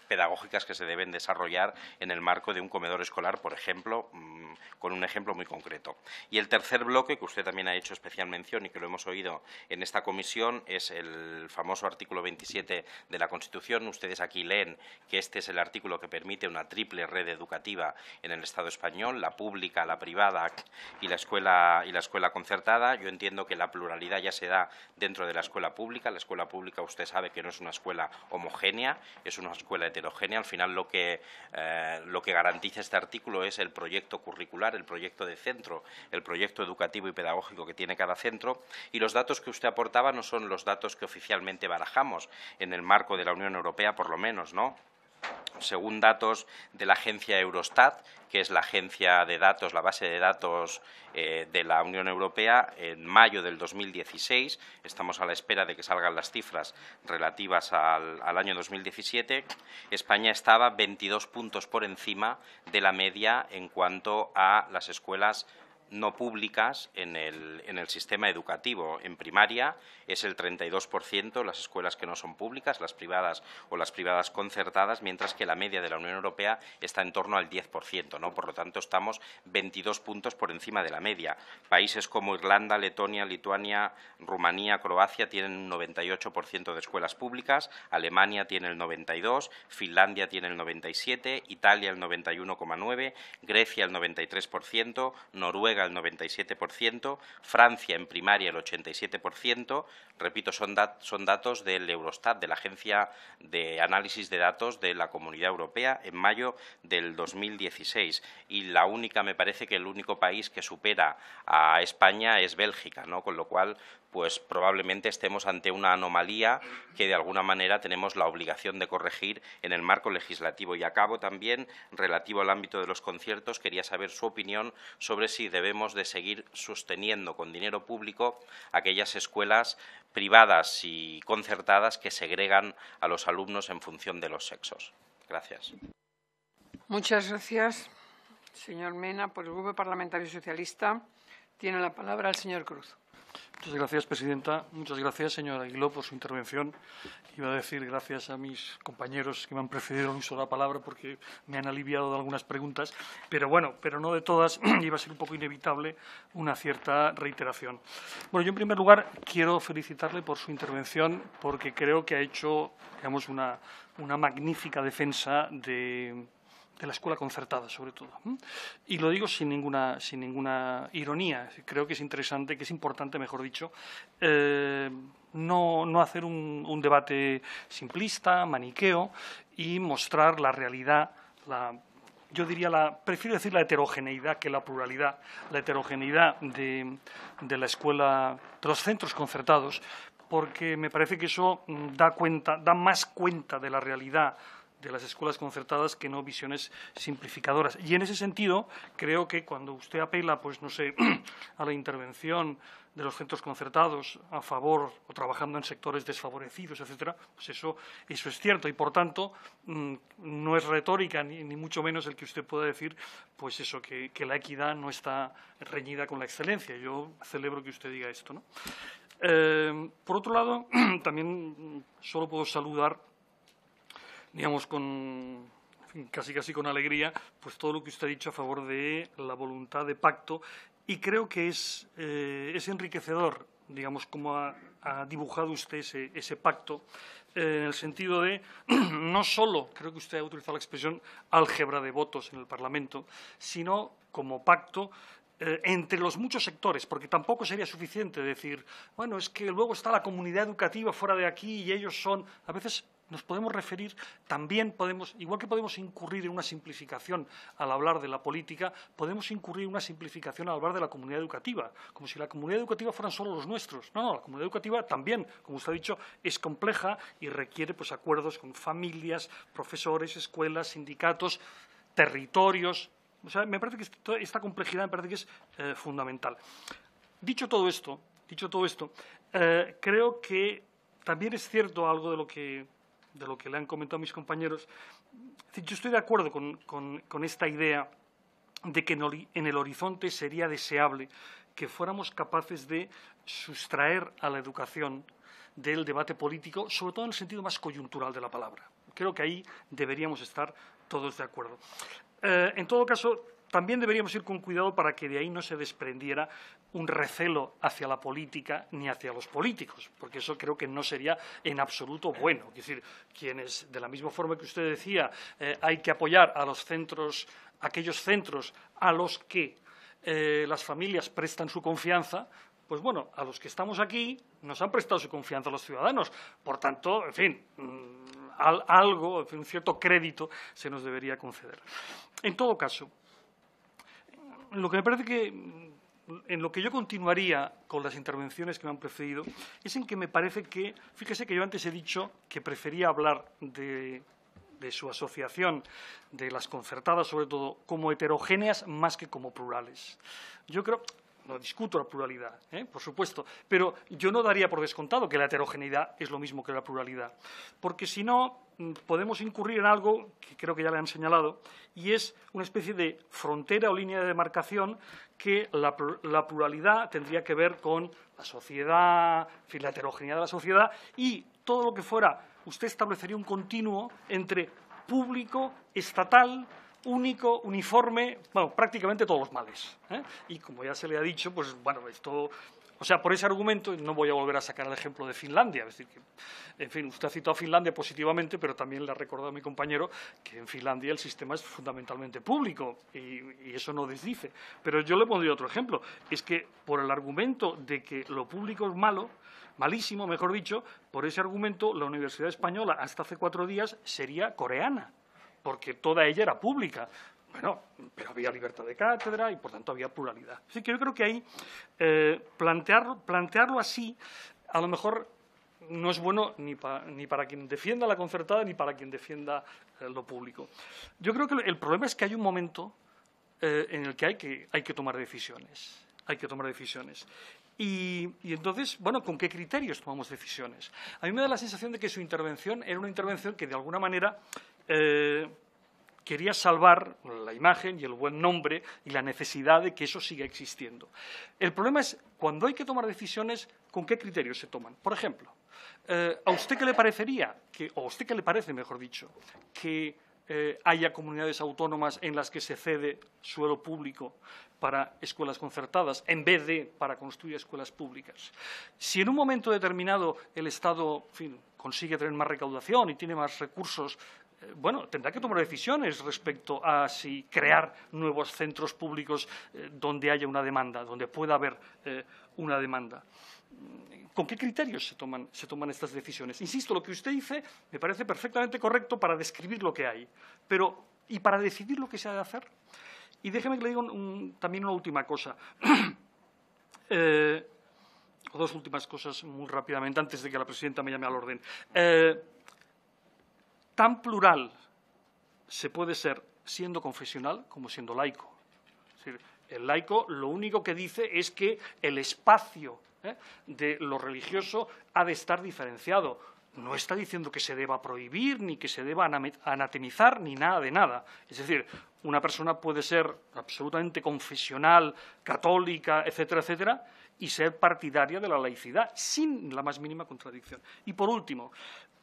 pedagógicas que se deben desarrollar en el marco de un comedor escolar, por ejemplo, con un ejemplo muy concreto. Y el tercer bloque, que usted también ha hecho especial mención y que lo hemos oído en esta comisión, es el famoso artículo 27 de la Constitución. Ustedes aquí leen que este es el artículo que permite una triple red educativa en el Estado español: la pública, la privada y la escuela concertada. Yo entiendo que la pluralidad ya se da dentro de la escuela pública. La escuela pública, usted sabe que no es una escuela homogénea, es una escuela heterogénea. Al final lo que garantiza este artículo es el proyecto curricular, el proyecto de centro, el proyecto educativo y pedagógico que tiene cada centro, y los datos que usted aportaba no son los datos que oficialmente barajamos en el marco de la Unión Europea, por lo menos, ¿no? Según datos de la agencia Eurostat, que es la agencia de datos, la base de datos de la Unión Europea, en mayo del 2016, estamos a la espera de que salgan las cifras relativas al año 2017, España estaba 22 puntos por encima de la media en cuanto a las escuelas no públicas en el sistema educativo. En primaria es el 32% las escuelas que no son públicas, las privadas o las privadas concertadas, mientras que la media de la Unión Europea está en torno al 10%, ¿no? Por lo tanto, estamos 22 puntos por encima de la media. Países como Irlanda, Letonia, Lituania, Rumanía, Croacia tienen un 98% de escuelas públicas, Alemania tiene el 92%, Finlandia tiene el 97%, Italia el 91,9%, Grecia el 93%, Noruega el 97%, Francia en primaria el 87%, repito, son datos del Eurostat, de la Agencia de Análisis de Datos de la Comunidad Europea, en mayo del 2016. Y me parece que el único país que supera a España es Bélgica, ¿no? Con lo cual, pues probablemente estemos ante una anomalía que de alguna manera tenemos la obligación de corregir en el marco legislativo. Y acabo también, relativo al ámbito de los conciertos, quería saber su opinión sobre si debemos de seguir sosteniendo con dinero público aquellas escuelas privadas y concertadas que segregan a los alumnos en función de los sexos. Gracias. Muchas gracias, señor Mena. Por el Grupo Parlamentario Socialista tiene la palabra el señor Cruz. Muchas gracias, presidenta. Muchas gracias, señora Aguiló, por su intervención. Iba a decir gracias a mis compañeros que me han precedido en el uso de la palabra porque me han aliviado de algunas preguntas, pero bueno, pero no de todas. Iba a ser un poco inevitable una cierta reiteración. Bueno, yo en primer lugar quiero felicitarle por su intervención porque creo que ha hecho, digamos, una magnífica defensa de la escuela concertada, sobre todo. Y lo digo sin ninguna ironía. Creo que es interesante, que es importante, mejor dicho, no hacer un debate simplista, maniqueo, y mostrar la realidad, yo diría, prefiero decir la heterogeneidad que la pluralidad, la heterogeneidad de la escuela, de los centros concertados, porque me parece que eso da más cuenta de la realidad de las escuelas concertadas que no visiones simplificadoras. Y en ese sentido, creo que cuando usted apela, pues no sé, a la intervención de los centros concertados a favor o trabajando en sectores desfavorecidos, etcétera, pues eso es cierto y, por tanto, no es retórica ni mucho menos el que usted pueda decir, pues eso, que la equidad no está reñida con la excelencia. Yo celebro que usted diga esto, ¿no? Por otro lado, también solo puedo saludar, digamos, casi con alegría, pues todo lo que usted ha dicho a favor de la voluntad de pacto, y creo que es enriquecedor, digamos, cómo ha dibujado usted ese pacto, en el sentido de no solo, creo que usted ha utilizado la expresión álgebra de votos en el Parlamento, sino como pacto entre los muchos sectores, porque tampoco sería suficiente decir, bueno, es que luego está la comunidad educativa fuera de aquí y ellos son, a veces nos podemos referir, también podemos, igual que podemos incurrir en una simplificación al hablar de la política, podemos incurrir en una simplificación al hablar de la comunidad educativa, como si la comunidad educativa fueran solo los nuestros. No, la comunidad educativa también, como usted ha dicho, es compleja y requiere pues acuerdos con familias, profesores, escuelas, sindicatos, territorios. O sea, me parece que esta complejidad me parece que es fundamental. Dicho todo esto, creo que también es cierto algo de lo que le han comentado mis compañeros. Yo estoy de acuerdo con esta idea de que en el horizonte sería deseable que fuéramos capaces de sustraer a la educación del debate político, sobre todo en el sentido más coyuntural de la palabra. Creo que ahí deberíamos estar todos de acuerdo. En todo caso, también deberíamos ir con cuidado para que de ahí no se desprendiera un recelo hacia la política ni hacia los políticos, porque eso creo que no sería en absoluto bueno. Es decir, quienes, de la misma forma que usted decía, hay que apoyar a los centros, aquellos centros a los que las familias prestan su confianza, pues bueno, a los que estamos aquí nos han prestado su confianza los ciudadanos. Por tanto, en fin, algo, un cierto crédito se nos debería conceder. En todo caso, lo que me parece que, en lo que yo continuaría con las intervenciones que me han precedido, es en que me parece que, fíjese que yo antes he dicho que prefería hablar de su asociación, de las concertadas sobre todo, como heterogéneas más que como plurales. Yo creo, no discuto la pluralidad, por supuesto, pero yo no daría por descontado que la heterogeneidad es lo mismo que la pluralidad, porque si no podemos incurrir en algo que creo que ya le han señalado, y es una especie de frontera o línea de demarcación que la pluralidad tendría que ver con la sociedad, en fin, la heterogeneidad de la sociedad, y todo lo que fuera, usted establecería un continuo entre público, estatal, único, uniforme, bueno, prácticamente todos los males. Y como ya se le ha dicho, pues bueno, esto, o sea, por ese argumento, no voy a volver a sacar el ejemplo de Finlandia, es decir, que, en fin, usted ha citado a Finlandia positivamente, pero también le ha recordado a mi compañero que en Finlandia el sistema es fundamentalmente público y eso no desdice. Pero yo le pondría otro ejemplo, es que por el argumento de que lo público es malo, malísimo, mejor dicho, por ese argumento la Universidad Española hasta hace 4 días sería coreana, porque toda ella era pública. Bueno, pero había libertad de cátedra y, por tanto, había pluralidad. Así que yo creo que ahí plantearlo así, a lo mejor no es bueno ni para quien defienda la concertada ni para quien defienda lo público. Yo creo que el problema es que hay un momento en el que hay que tomar decisiones. Hay que tomar decisiones. Y entonces, bueno, ¿con qué criterios tomamos decisiones? A mí me da la sensación de que su intervención era una intervención que, de alguna manera, quería salvar la imagen y el buen nombre y la necesidad de que eso siga existiendo. El problema es, cuando hay que tomar decisiones, ¿con qué criterios se toman? Por ejemplo, ¿a usted qué le parecería, o a usted qué le parece, mejor dicho, que haya comunidades autónomas en las que se cede suelo público para escuelas concertadas en vez de para construir escuelas públicas? Si en un momento determinado el Estado, en fin, consigue tener más recaudación y tiene más recursos, bueno, tendrá que tomar decisiones respecto a si crear nuevos centros públicos donde haya una demanda, donde pueda haber una demanda. ¿Con qué criterios se toman estas decisiones? Insisto, lo que usted dice me parece perfectamente correcto para describir lo que hay, pero ¿y para decidir lo que se ha de hacer? Y déjeme que le diga también una última cosa, o dos últimas cosas muy rápidamente, antes de que la presidenta me llame al orden. Tan plural se puede ser siendo confesional como siendo laico. Es decir, el laico lo único que dice es que el espacio de lo religioso ha de estar diferenciado. No está diciendo que se deba prohibir, ni que se deba anatemizar, ni nada de nada. Es decir, una persona puede ser absolutamente confesional, católica, etcétera, etcétera, y ser partidaria de la laicidad, sin la más mínima contradicción. Y por último,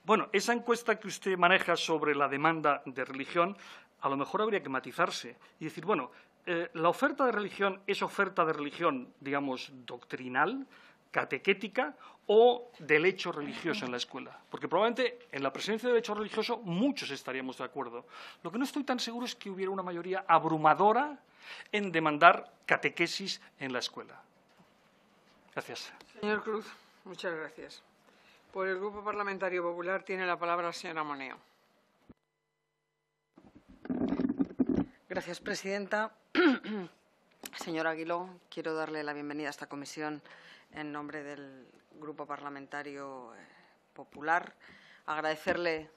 bueno, esa encuesta que usted maneja sobre la demanda de religión, a lo mejor habría que matizarse y decir, bueno, la oferta de religión es oferta de religión, digamos, doctrinal, catequética o del hecho religioso en la escuela. Porque probablemente en la presencia del hecho religioso muchos estaríamos de acuerdo. Lo que no estoy tan seguro es que hubiera una mayoría abrumadora en demandar catequesis en la escuela. Gracias. Señor Cruz, muchas gracias. Por el Grupo Parlamentario Popular tiene la palabra la señora Moneo. Gracias, presidenta. Señor Aguiló, quiero darle la bienvenida a esta comisión en nombre del Grupo Parlamentario Popular. Agradecerle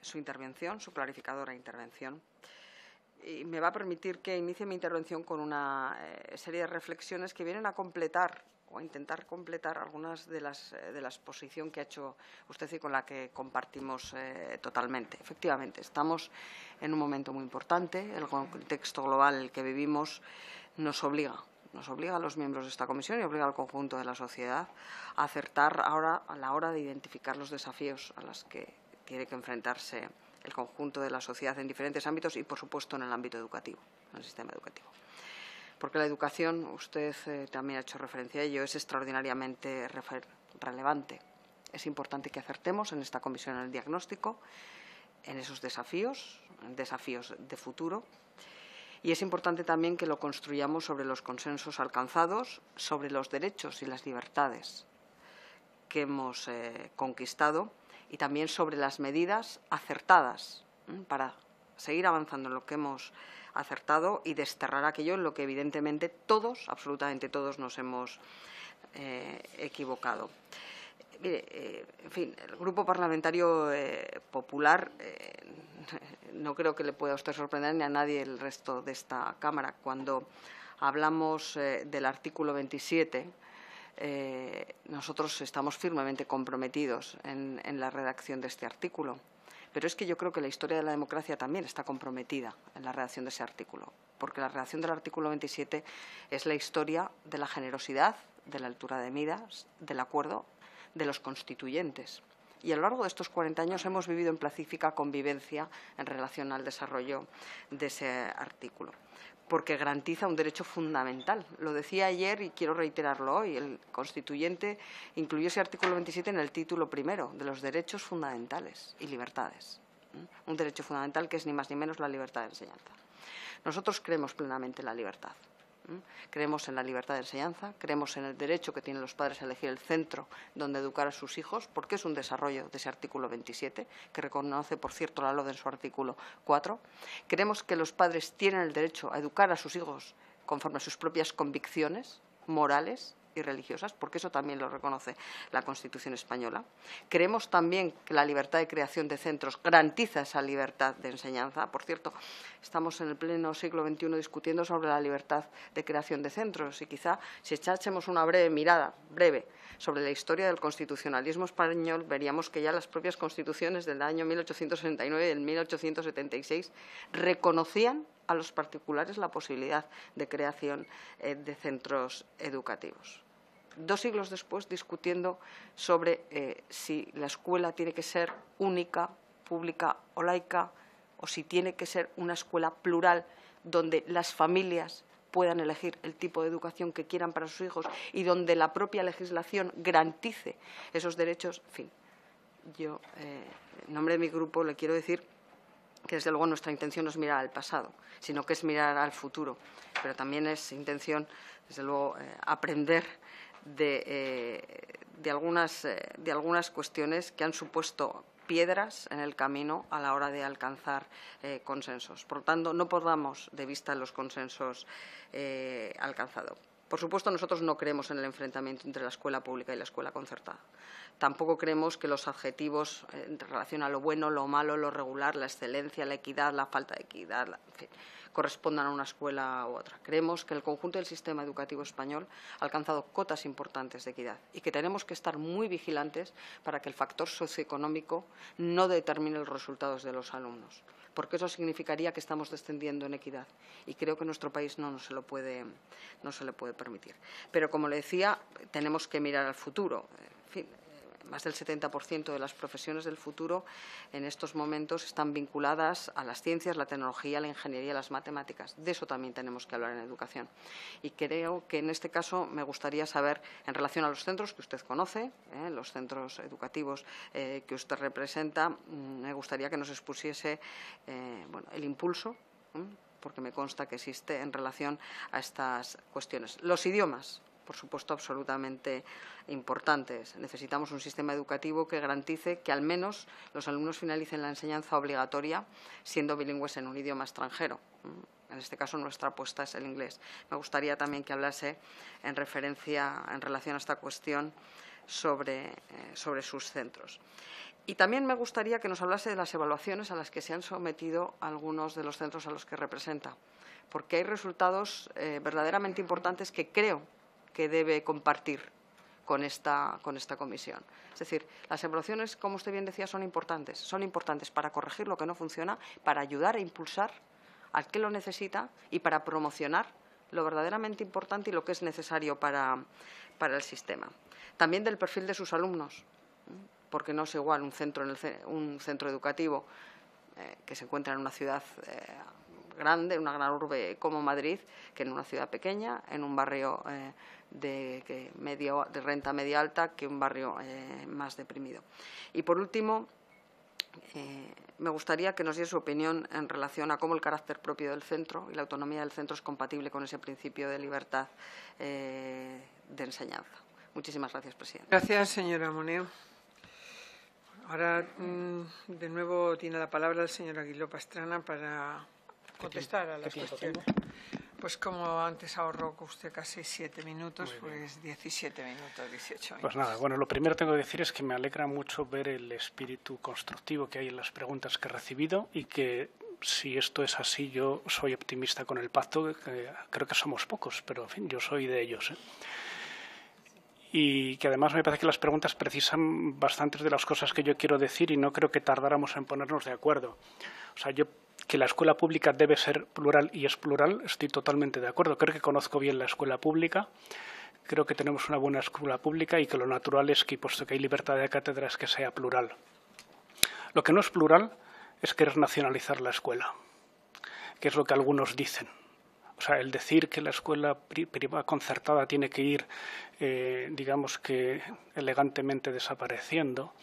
su intervención, su clarificadora intervención. Y me va a permitir que inicie mi intervención con una serie de reflexiones que vienen a completar o a intentar completar algunas de la exposición que ha hecho usted y con la que compartimos totalmente. Efectivamente, estamos en un momento muy importante. El contexto global en el que vivimos nos obliga a los miembros de esta comisión y obliga al conjunto de la sociedad a acertar ahora a la hora de identificar los desafíos a los que tiene que enfrentarse el conjunto de la sociedad en diferentes ámbitos y, por supuesto, en el ámbito educativo, en el sistema educativo. Porque la educación, usted también ha hecho referencia a ello, es extraordinariamente relevante. Es importante que acertemos en esta comisión en el diagnóstico, en esos desafíos de futuro. Y es importante también que lo construyamos sobre los consensos alcanzados, sobre los derechos y las libertades que hemos conquistado y también sobre las medidas acertadas para seguir avanzando en lo que hemos acertado y desterrar aquello en lo que evidentemente todos, absolutamente todos, nos hemos equivocado. Mire, en fin, el Grupo Parlamentario Popular no creo que le pueda a usted sorprender ni a nadie el resto de esta Cámara. Cuando hablamos del artículo 27, nosotros estamos firmemente comprometidos en la redacción de este artículo. Pero es que yo creo que la historia de la democracia también está comprometida en la redacción de ese artículo, porque la redacción del artículo 27 es la historia de la generosidad, de la altura de miras, del acuerdo de los constituyentes. Y a lo largo de estos 40 años hemos vivido en pacífica convivencia en relación al desarrollo de ese artículo, porque garantiza un derecho fundamental. Lo decía ayer y quiero reiterarlo hoy. El constituyente incluyó ese artículo 27 en el título primero de los derechos fundamentales y libertades. Un derecho fundamental que es ni más ni menos la libertad de enseñanza. Nosotros creemos plenamente en la libertad. Creemos en la libertad de enseñanza, creemos en el derecho que tienen los padres a elegir el centro donde educar a sus hijos, porque es un desarrollo de ese artículo 27, que reconoce, por cierto, la LODE en su artículo 4. Creemos que los padres tienen el derecho a educar a sus hijos conforme a sus propias convicciones morales y religiosas, porque eso también lo reconoce la Constitución española. Creemos también que la libertad de creación de centros garantiza esa libertad de enseñanza. Por cierto, estamos en el pleno siglo XXI discutiendo sobre la libertad de creación de centros y quizá si echásemos una mirada breve sobre la historia del constitucionalismo español, veríamos que ya las propias constituciones del año 1869 y del 1876 reconocían a los particulares la posibilidad de creación de centros educativos. 2 siglos después, discutiendo sobre si la escuela tiene que ser única, pública o laica, o si tiene que ser una escuela plural donde las familias puedan elegir el tipo de educación que quieran para sus hijos y donde la propia legislación garantice esos derechos. En fin, yo, en nombre de mi grupo, le quiero decir que, desde luego, nuestra intención no es mirar al pasado, sino que es mirar al futuro. Pero también es intención, desde luego, aprender de algunas cuestiones que han supuesto piedras en el camino a la hora de alcanzar consensos. Por lo tanto, no perdamos de vista los consensos alcanzados. Por supuesto, nosotros no creemos en el enfrentamiento entre la escuela pública y la escuela concertada. Tampoco creemos que los adjetivos en relación a lo bueno, lo malo, lo regular, la excelencia, la equidad, la falta de equidad, en fin, correspondan a una escuela u otra. Creemos que el conjunto del sistema educativo español ha alcanzado cotas importantes de equidad y que tenemos que estar muy vigilantes para que el factor socioeconómico no determine los resultados de los alumnos, porque eso significaría que estamos descendiendo en equidad y creo que nuestro país no se le puede permitir. Pero, como le decía, tenemos que mirar al futuro. En fin, más del 70% de las profesiones del futuro en estos momentos están vinculadas a las ciencias, la tecnología, la ingeniería, las matemáticas. De eso también tenemos que hablar en educación. Y creo que en este caso me gustaría saber, en relación a los centros que usted conoce, los centros educativos que usted representa, me gustaría que nos expusiese el impulso, porque me consta que existe en relación a estas cuestiones. Los idiomas, por supuesto, absolutamente importantes. Necesitamos un sistema educativo que garantice que al menos los alumnos finalicen la enseñanza obligatoria siendo bilingües en un idioma extranjero. En este caso, nuestra apuesta es el inglés. Me gustaría también que hablase en relación a esta cuestión sobre sus centros. Y también me gustaría que nos hablase de las evaluaciones a las que se han sometido algunos de los centros a los que representa, porque hay resultados verdaderamente importantes que creo que debe compartir con esta comisión. Es decir, las evaluaciones, como usted bien decía, son importantes para corregir lo que no funciona, para ayudar a impulsar al que lo necesita y para promocionar lo verdaderamente importante y lo que es necesario para el sistema. También del perfil de sus alumnos, porque no es igual un centro educativo que se encuentra en una ciudad grande, una gran urbe como Madrid, que en una ciudad pequeña, en un barrio de renta media alta, que un barrio más deprimido. Y, por último, me gustaría que nos diese su opinión en relación a cómo el carácter propio del centro y la autonomía del centro es compatible con ese principio de libertad de enseñanza. Muchísimas gracias, presidenta. Gracias, señora Moneo. Ahora, de nuevo, tiene la palabra el señor Aguiló Pastrana para contestar a las cuestiones. Pues como antes ahorró usted casi 7 minutos, pues 17 minutos, 18 minutos. Pues nada, bueno, lo primero que tengo que decir es que me alegra mucho ver el espíritu constructivo que hay en las preguntas que he recibido y que, si esto es así, yo soy optimista con el pacto, creo que somos pocos, pero en fin, yo soy de ellos, Y que además me parece que las preguntas precisan bastantes de las cosas que yo quiero decir y no creo que tardáramos en ponernos de acuerdo. O sea, que la escuela pública debe ser plural y es plural, estoy totalmente de acuerdo. Creo que conozco bien la escuela pública, creo que tenemos una buena escuela pública y que lo natural es que, puesto que hay libertad de cátedra, es que sea plural. Lo que no es plural es querer nacionalizar la escuela, que es lo que algunos dicen. O sea, el decir que la escuela privada concertada tiene que ir, digamos que elegantemente desapareciendo,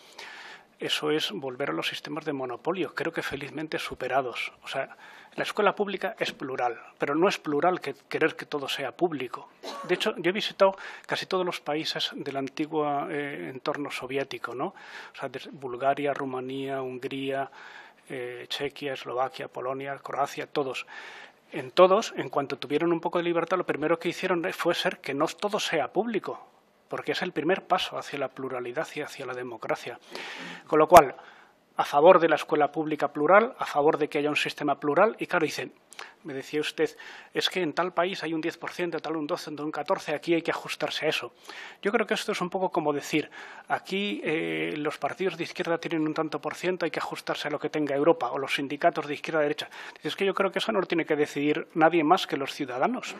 eso es volver a los sistemas de monopolio, creo que felizmente superados. O sea, la escuela pública es plural, pero no es plural querer que todo sea público. De hecho, yo he visitado casi todos los países del antiguo entorno soviético, ¿no? O sea, Bulgaria, Rumanía, Hungría, Chequia, Eslovaquia, Polonia, Croacia, todos. en todos, en cuanto tuvieron un poco de libertad, lo primero que hicieron fue ser que no todo sea público, porque es el primer paso hacia la pluralidad y hacia la democracia. Con lo cual, a favor de la escuela pública plural, a favor de que haya un sistema plural, y claro, dicen, me decía usted, es que en tal país hay un 10%, tal un 12%, un 14%, aquí hay que ajustarse a eso. Yo creo que esto es un poco como decir, aquí los partidos de izquierda tienen un tanto por ciento, hay que ajustarse a lo que tenga Europa, o los sindicatos de izquierda a derecha. Es que yo creo que eso no lo tiene que decidir nadie más que los ciudadanos.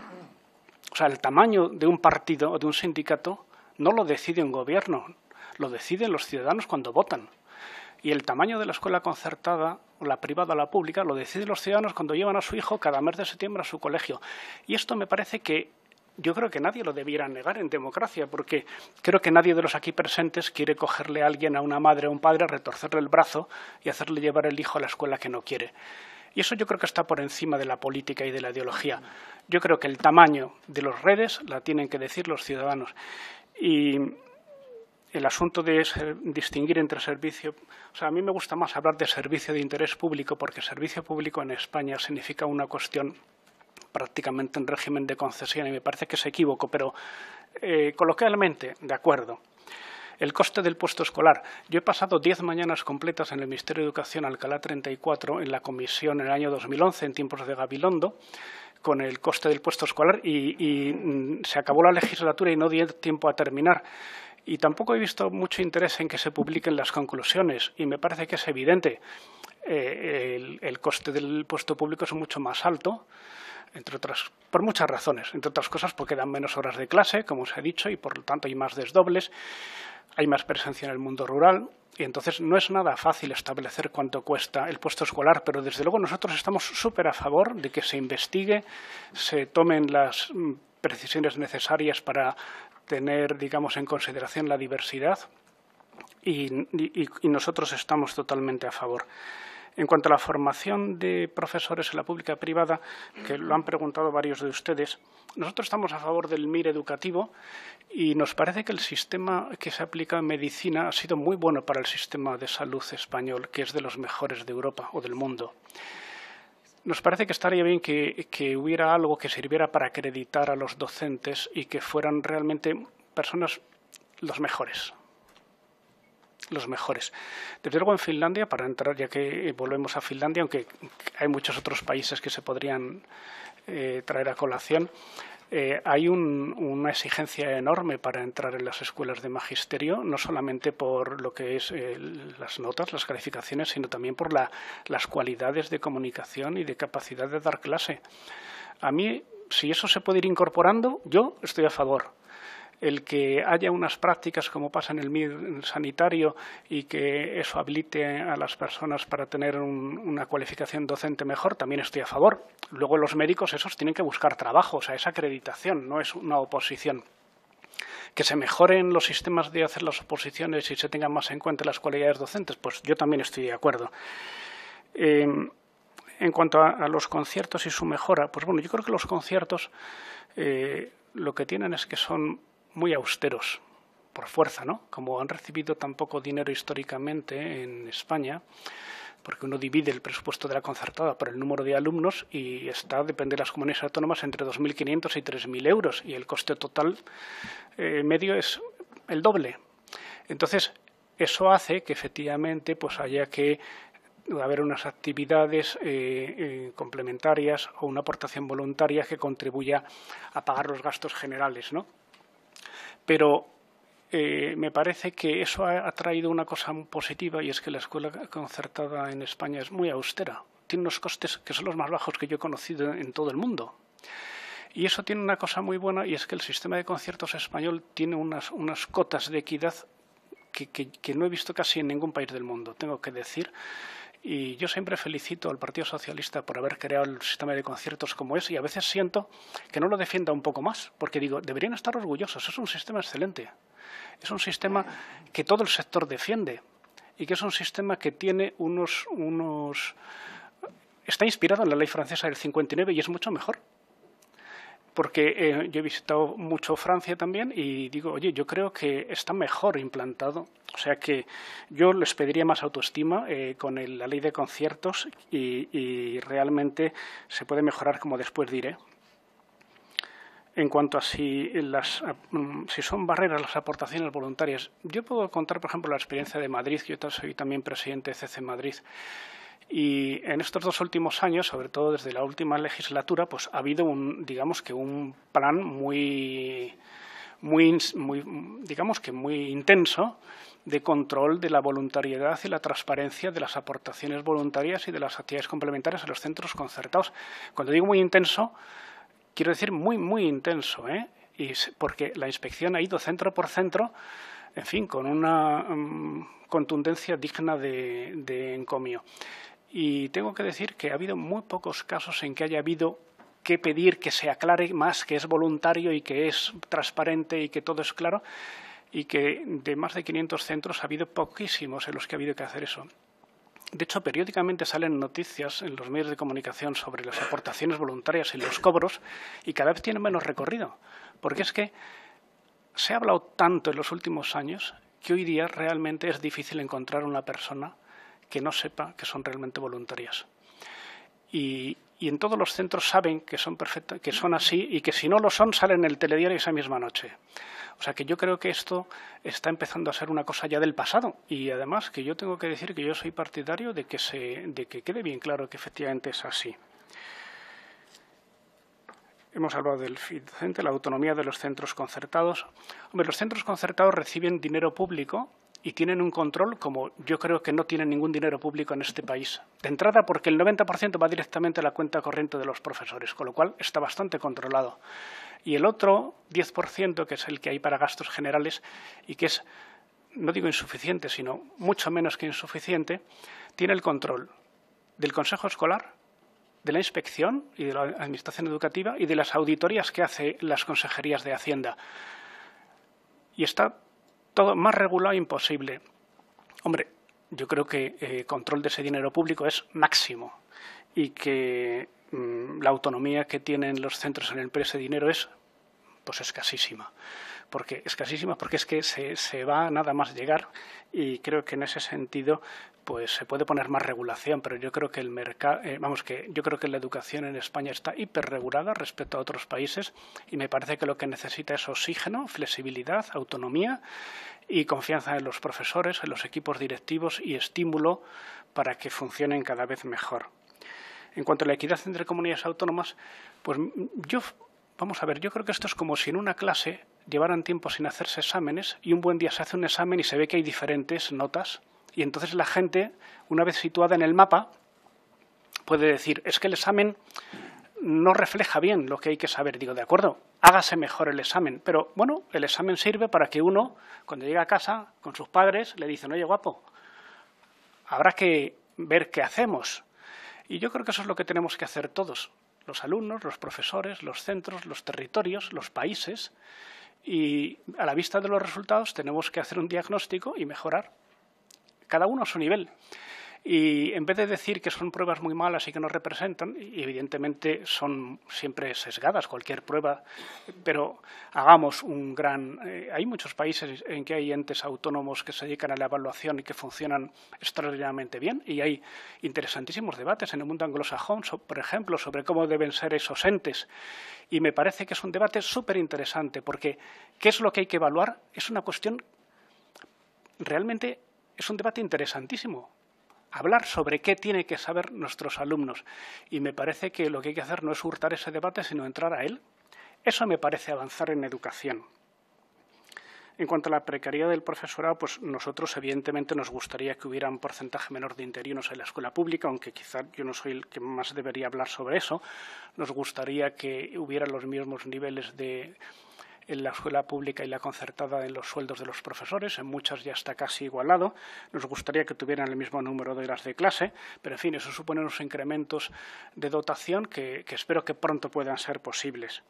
O sea, el tamaño de un partido o de un sindicato no lo decide un gobierno, lo deciden los ciudadanos cuando votan. Y el tamaño de la escuela concertada, o la privada o la pública, lo deciden los ciudadanos cuando llevan a su hijo cada mes de septiembre a su colegio. Y esto me parece que yo creo que nadie lo debiera negar en democracia, porque creo que nadie de los aquí presentes quiere cogerle a alguien, a una madre o un padre, retorcerle el brazo y hacerle llevar el hijo a la escuela que no quiere. Y eso yo creo que está por encima de la política y de la ideología. Yo creo que el tamaño de las redes la tienen que decir los ciudadanos. Y el asunto de distinguir entre servicio, o sea, a mí me gusta más hablar de servicio de interés público, porque servicio público en España significa una cuestión prácticamente en régimen de concesión, y me parece que es equívoco, pero coloquialmente, de acuerdo. El coste del puesto escolar. Yo he pasado 10 mañanas completas en el Ministerio de Educación, Alcalá 34, en la comisión en el año 2011, en tiempos de Gabilondo, con el coste del puesto escolar, y se acabó la legislatura y no dio tiempo a terminar. Y tampoco he visto mucho interés en que se publiquen las conclusiones, y me parece que es evidente. El coste del puesto público es mucho más alto, entre otras, por muchas razones, entre otras cosas porque dan menos horas de clase, como os he dicho, y por lo tanto hay más desdobles, hay más presencia en el mundo rural, y entonces no es nada fácil establecer cuánto cuesta el puesto escolar, pero desde luego nosotros estamos súper a favor de que se investigue, se tomen las precisiones necesarias para tener, digamos, en consideración la diversidad, y nosotros estamos totalmente a favor. En cuanto a la formación de profesores en la pública y privada, que lo han preguntado varios de ustedes, nosotros estamos a favor del MIR educativo y nos parece que el sistema que se aplica en medicina ha sido muy bueno para el sistema de salud español, que es de los mejores de Europa o del mundo. Nos parece que estaría bien que hubiera algo que sirviera para acreditar a los docentes y que fueran realmente personas los mejores. Los mejores. Desde luego en Finlandia, para entrar, ya que volvemos a Finlandia, aunque hay muchos otros países que se podrían traer a colación, hay una exigencia enorme para entrar en las escuelas de magisterio, no solamente por lo que es las notas, las calificaciones, sino también por las cualidades de comunicación y de capacidad de dar clase. A mí, si eso se puede ir incorporando, yo estoy a favor. El que haya unas prácticas como pasa en el MIR sanitario y que eso habilite a las personas para tener una cualificación docente mejor, también estoy a favor. Luego los médicos esos tienen que buscar trabajo, o sea, esa acreditación no es una oposición. Que se mejoren los sistemas de hacer las oposiciones y se tengan más en cuenta las cualidades docentes, pues yo también estoy de acuerdo. En cuanto a los conciertos y su mejora, pues bueno, yo creo que los conciertos lo que tienen es que son muy austeros, por fuerza, ¿no? Como han recibido tan poco dinero históricamente en España, porque uno divide el presupuesto de la concertada por el número de alumnos y depende de las comunidades autónomas, entre 2.500 y 3.000 euros, y el coste total medio es el doble. Entonces, eso hace que efectivamente pues haya que haber unas actividades complementarias o una aportación voluntaria que contribuya a pagar los gastos generales, ¿no? Pero me parece que eso ha traído una cosa muy positiva, y es que la escuela concertada en España es muy austera. Tiene unos costes que son los más bajos que yo he conocido en todo el mundo. Y eso tiene una cosa muy buena, y es que el sistema de conciertos español tiene unas cotas de equidad que no he visto casi en ningún país del mundo, tengo que decir. Y yo siempre felicito al Partido Socialista por haber creado el sistema de conciertos como es, y a veces siento que no lo defienda un poco más, porque digo, deberían estar orgullosos, es un sistema excelente, es un sistema que todo el sector defiende y que es un sistema que tiene está inspirado en la ley francesa del 59 y es mucho mejor. porque yo he visitado mucho Francia también y digo, oye, yo creo que está mejor implantado. O sea que yo les pediría más autoestima con la ley de conciertos y realmente se puede mejorar, como después diré. En cuanto a si son barreras las aportaciones voluntarias, yo puedo contar, por ejemplo, la experiencia de Madrid. Yo soy también presidente de CC Madrid. Y en estos 2 últimos años, sobre todo desde la última legislatura, pues ha habido digamos que un plan muy intenso de control de la voluntariedad y la transparencia de las aportaciones voluntarias y de las actividades complementarias a los centros concertados. Cuando digo muy intenso, quiero decir muy intenso, y porque la inspección ha ido centro por centro, en fin, con una contundencia digna de encomio. Y tengo que decir que ha habido muy pocos casos en que haya habido que pedir que se aclare más, que es voluntario y que es transparente y que todo es claro, y que de más de 500 centros ha habido poquísimos en los que ha habido que hacer eso. De hecho, periódicamente salen noticias en los medios de comunicación sobre las aportaciones voluntarias y los cobros, y cada vez tienen menos recorrido, porque es que se ha hablado tanto en los últimos años que hoy día realmente es difícil encontrar una persona que no sepa que son realmente voluntarias. Y en todos los centros saben que son así y que si no lo son salen en el telediario esa misma noche. O sea que yo creo que esto está empezando a ser una cosa ya del pasado y además que yo tengo que decir que yo soy partidario de que quede bien claro que efectivamente es así. Hemos hablado del FID docente, la autonomía de los centros concertados. Hombre, los centros concertados reciben dinero público y tienen un control como yo creo que no tienen ningún dinero público en este país. De entrada porque el 90% va directamente a la cuenta corriente de los profesores, con lo cual está bastante controlado. Y el otro 10%, que es el que hay para gastos generales y que es, no digo insuficiente, sino mucho menos que insuficiente, tiene el control del Consejo Escolar, de la Inspección y de la Administración Educativa y de las auditorías que hace las consejerías de Hacienda. Y está todo más regulado imposible. Hombre, yo creo que el control de ese dinero público es máximo y que la autonomía que tienen los centros en emplear ese dinero es pues escasísima. Porque es que se va nada más llegar y creo que en ese sentido pues se puede poner más regulación, pero yo creo que el mercado, yo creo que la educación en España está hiperregulada respecto a otros países y me parece que lo que necesita es oxígeno, flexibilidad, autonomía y confianza en los profesores, en los equipos directivos y estímulo para que funcionen cada vez mejor. En cuanto a la equidad entre comunidades autónomas, pues yo creo que esto es como si en una clase llevaran tiempo sin hacerse exámenes y un buen día se hace un examen y se ve que hay diferentes notas y entonces la gente, una vez situada en el mapa, puede decir, es que el examen no refleja bien lo que hay que saber. Digo, de acuerdo, hágase mejor el examen, pero bueno, el examen sirve para que uno, cuando llega a casa con sus padres, le dicen, oye, guapo, habrá que ver qué hacemos. Y yo creo que eso es lo que tenemos que hacer todos, los alumnos, los profesores, los centros, los territorios, los países, y a la vista de los resultados tenemos que hacer un diagnóstico y mejorar, cada uno a su nivel. Y en vez de decir que son pruebas muy malas y que no representan, y evidentemente son siempre sesgadas cualquier prueba, pero hagamos un gran... hay muchos países en que hay entes autónomos que se dedican a la evaluación y que funcionan extraordinariamente bien, y hay interesantísimos debates en el mundo anglosajón, por ejemplo, sobre cómo deben ser esos entes. Y me parece que es un debate súper interesante, porque ¿qué es lo que hay que evaluar? Es una cuestión... realmente es un debate interesantísimo. Hablar sobre qué tienen que saber nuestros alumnos. Y me parece que lo que hay que hacer no es hurtar ese debate, sino entrar a él. Eso me parece avanzar en educación. En cuanto a la precariedad del profesorado, pues nosotros evidentemente nos gustaría que hubiera un porcentaje menor de interinos en la escuela pública, aunque quizá yo no soy el que más debería hablar sobre eso. Nos gustaría que hubiera los mismos niveles en la escuela pública y la concertada en los sueldos de los profesores, en muchas ya está casi igualado. Nos gustaría que tuvieran el mismo número de horas de clase, pero en fin, eso supone unos incrementos de dotación que espero que pronto puedan ser posibles.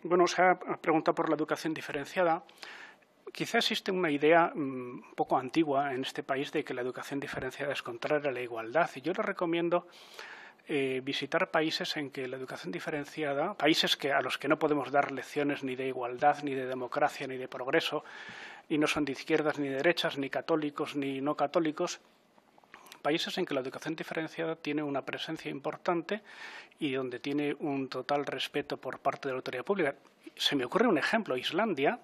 Bueno, se ha preguntado por la educación diferenciada. Quizá existe una idea un poco antigua en este país de que la educación diferenciada es contraria a la igualdad, y yo le recomiendo visitar países en que la educación diferenciada, países a los que no podemos dar lecciones ni de igualdad, ni de democracia, ni de progreso, y no son de izquierdas ni de derechas, ni católicos ni no católicos, países en que la educación diferenciada tiene una presencia importante y donde tiene un total respeto por parte de la autoridad pública. Se me ocurre un ejemplo, Islandia,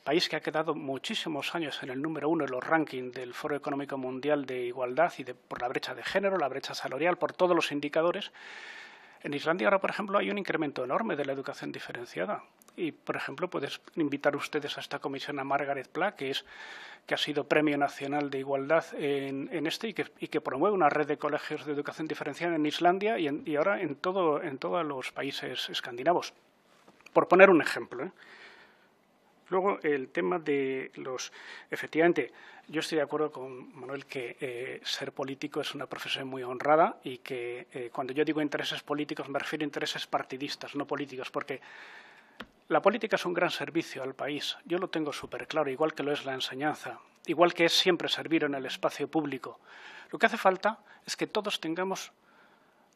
país que ha quedado muchísimos años en el número 1 en los rankings del Foro Económico Mundial de Igualdad y por la brecha de género, la brecha salarial, por todos los indicadores. En Islandia ahora, por ejemplo, hay un incremento enorme de la educación diferenciada. Y, por ejemplo, puedes invitar ustedes a esta comisión a Margaret Pla, que ha sido Premio Nacional de Igualdad en y que promueve una red de colegios de educación diferenciada en Islandia y ahora en todos los países escandinavos. Por poner un ejemplo, Luego, el tema de Efectivamente, yo estoy de acuerdo con Manuel que ser político es una profesión muy honrada y que cuando yo digo intereses políticos me refiero a intereses partidistas, no políticos, porque la política es un gran servicio al país. Yo lo tengo súper claro, igual que lo es la enseñanza, igual que es siempre servir en el espacio público. Lo que hace falta es que todos tengamos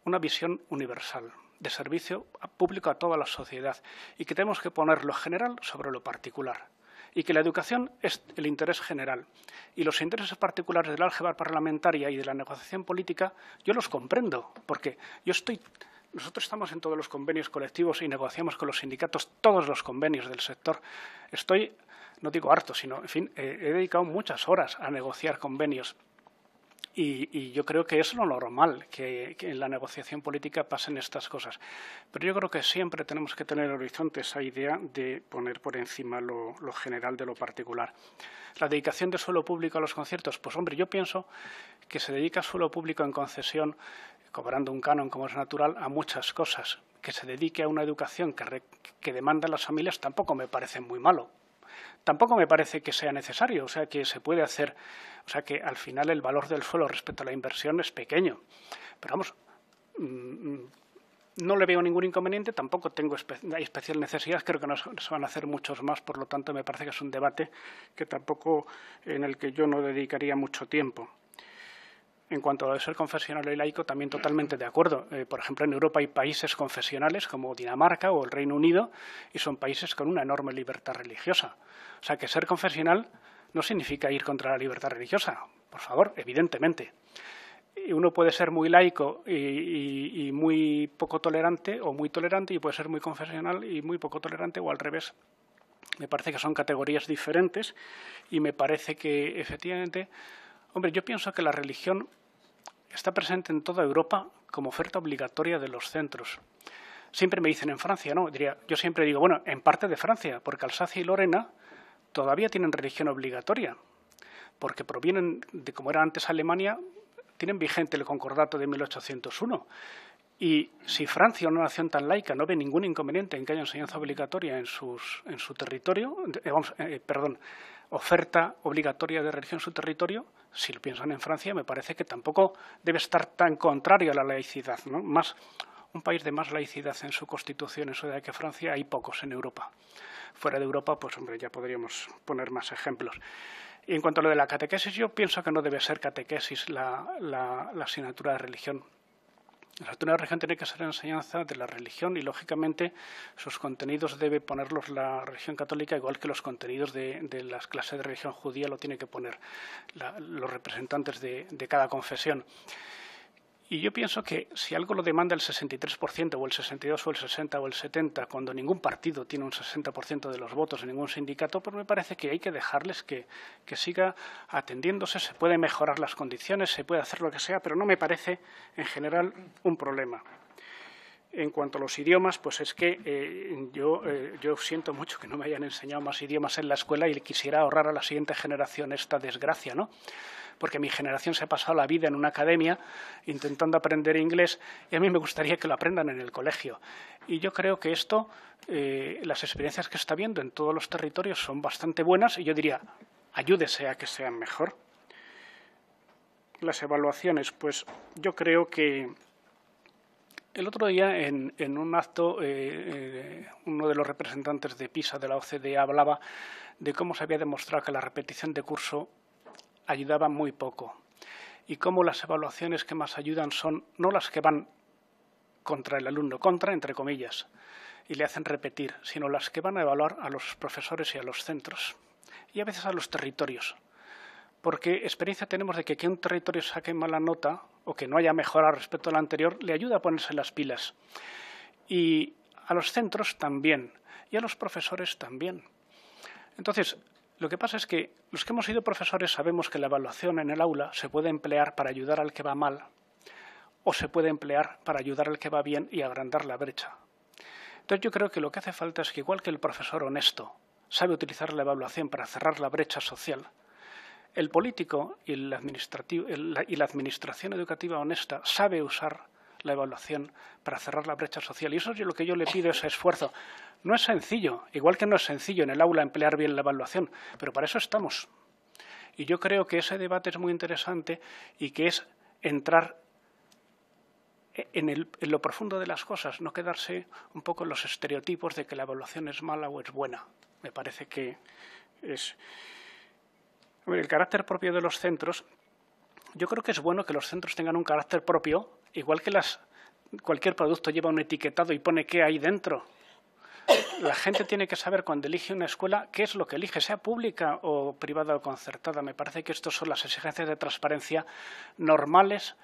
una visión universal de servicio público a toda la sociedad y que tenemos que poner lo general sobre lo particular y que la educación es el interés general y los intereses particulares de la álgebra parlamentaria y de la negociación política yo los comprendo porque nosotros estamos en todos los convenios colectivos y negociamos con los sindicatos todos los convenios del sector. No digo harto, sino, en fin, he dedicado muchas horas a negociar convenios. Y yo creo que es lo normal, que en la negociación política pasen estas cosas. Pero yo creo que siempre tenemos que tener en el horizonte esa idea de poner por encima lo general de lo particular. La dedicación de suelo público a los conciertos, pues hombre, yo pienso que se dedica suelo público en concesión, cobrando un canon como es natural, a muchas cosas. Que se dedique a una educación que demandan las familias tampoco me parece muy malo. Tampoco me parece que sea necesario, o sea, que se puede hacer, o sea, que al final el valor del suelo respecto a la inversión es pequeño. Pero vamos, no le veo ningún inconveniente, tampoco hay especial necesidad, creo que no se van a hacer muchos más, por lo tanto me parece que es un debate en el que yo no dedicaría mucho tiempo. En cuanto a lo de ser confesional y laico, también totalmente de acuerdo. Por ejemplo, en Europa hay países confesionales como Dinamarca o el Reino Unido y son países con una enorme libertad religiosa. O sea, que ser confesional no significa ir contra la libertad religiosa, por favor, evidentemente. Uno puede ser muy laico y muy poco tolerante o muy tolerante y puede ser muy confesional y muy poco tolerante o al revés. Me parece que son categorías diferentes y me parece que efectivamente, hombre, yo pienso que la religión está presente en toda Europa como oferta obligatoria de los centros. Siempre me dicen en Francia, ¿no? Yo siempre digo, bueno, en parte de Francia, porque Alsacia y Lorena todavía tienen religión obligatoria, porque provienen de, como era antes Alemania, tienen vigente el concordato de 1801. Y si Francia, una nación tan laica, no ve ningún inconveniente en que haya enseñanza obligatoria en su territorio, oferta obligatoria de religión en su territorio, si lo piensan en Francia, me parece que tampoco debe estar tan contrario a la laicidad, ¿no? Un país de más laicidad en su constitución, en su edad que Francia, hay pocos en Europa. Fuera de Europa, pues hombre, ya podríamos poner más ejemplos. Y en cuanto a lo de la catequesis, yo pienso que no debe ser catequesis la asignatura de religión. La asignatura de religión tiene que ser enseñanza de la religión y, lógicamente, sus contenidos debe ponerlos la religión católica, igual que los contenidos de las clases de religión judía lo tienen que poner los representantes de cada confesión. Y yo pienso que si algo lo demanda el 63% o el 62% o el 60% o el 70%, cuando ningún partido tiene un 60% de los votos en ningún sindicato, pues me parece que hay que dejarles que siga atendiéndose. Se pueden mejorar las condiciones, se puede hacer lo que sea, pero no me parece en general un problema. En cuanto a los idiomas, pues es que yo siento mucho que no me hayan enseñado más idiomas en la escuela y quisiera ahorrar a la siguiente generación esta desgracia, ¿no? Porque mi generación se ha pasado la vida en una academia intentando aprender inglés y a mí me gustaría que lo aprendan en el colegio. Y yo creo que esto, las experiencias que está viendo en todos los territorios son bastante buenas y yo diría, ayúdese a que sean mejor. Las evaluaciones, pues yo creo que el otro día en un acto uno de los representantes de PISA de la OCDE hablaba de cómo se había demostrado que la repetición de curso ayudaba muy poco y cómo las evaluaciones que más ayudan son no las que van contra el alumno, contra entre comillas, y le hacen repetir, sino las que van a evaluar a los profesores y a los centros, y a veces a los territorios. Porque experiencia tenemos de que un territorio saque mala nota o que no haya mejora respecto al anterior le ayuda a ponerse las pilas. Y a los centros también, y a los profesores también. Entonces, lo que pasa es que los que hemos sido profesores sabemos que la evaluación en el aula se puede emplear para ayudar al que va mal o se puede emplear para ayudar al que va bien y agrandar la brecha. Entonces yo creo que lo que hace falta es que igual que el profesor honesto sabe utilizar la evaluación para cerrar la brecha social, el político y la administración educativa honesta sabe usar la evaluación para cerrar la brecha social. Y eso es lo que yo le pido, ese esfuerzo. No es sencillo, igual que no es sencillo en el aula emplear bien la evaluación, pero para eso estamos. Y yo creo que ese debate es muy interesante y que es entrar en lo profundo de las cosas, no quedarse un poco en los estereotipos de que la evaluación es mala o es buena. Me parece que es... El carácter propio de los centros, yo creo que es bueno que los centros tengan un carácter propio, igual que cualquier producto lleva un etiquetado y pone qué hay dentro. La gente tiene que saber cuando elige una escuela qué es lo que elige, sea pública o privada o concertada. Me parece que estas son las exigencias de transparencia normales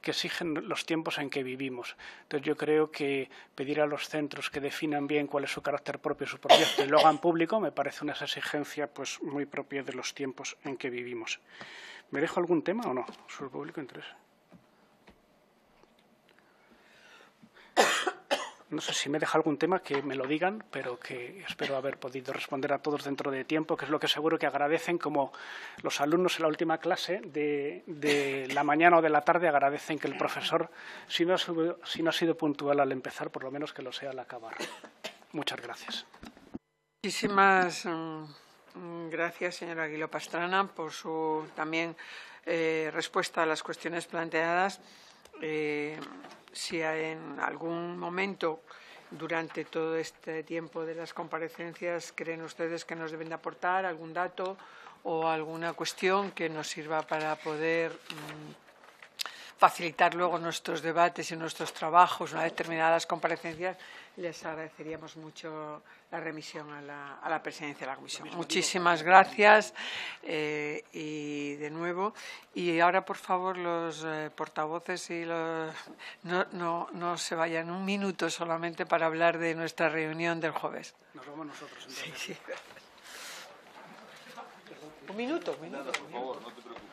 que exigen los tiempos en que vivimos. Entonces yo creo que pedir a los centros que definan bien cuál es su carácter propio, su proyecto y lo hagan público me parece una exigencia pues, muy propia de los tiempos en que vivimos. ¿Me dejo algún tema o no? Sobre público interés. No sé si me deja algún tema que me lo digan, pero que espero haber podido responder a todos dentro de tiempo, que es lo que seguro que agradecen, como los alumnos en la última clase de la mañana o de la tarde agradecen que el profesor, si no ha sido puntual al empezar, por lo menos que lo sea al acabar. Muchas gracias. Muchísimas gracias, señora Aguiló Pastrana, por su también respuesta a las cuestiones planteadas. Si en algún momento durante todo este tiempo de las comparecencias creen ustedes que nos deben de aportar algún dato o alguna cuestión que nos sirva para poder facilitar luego nuestros debates y nuestros trabajos una vez terminadas las comparecencias, les agradeceríamos mucho la remisión a la presidencia de la comisión. Muchísimas gracias y de nuevo. Y ahora, por favor, los portavoces y no se vayan un minuto solamente para hablar de nuestra reunión del jueves. Nos vamos nosotros entonces. Sí, sí. Un minuto. Por favor, no te preocupes.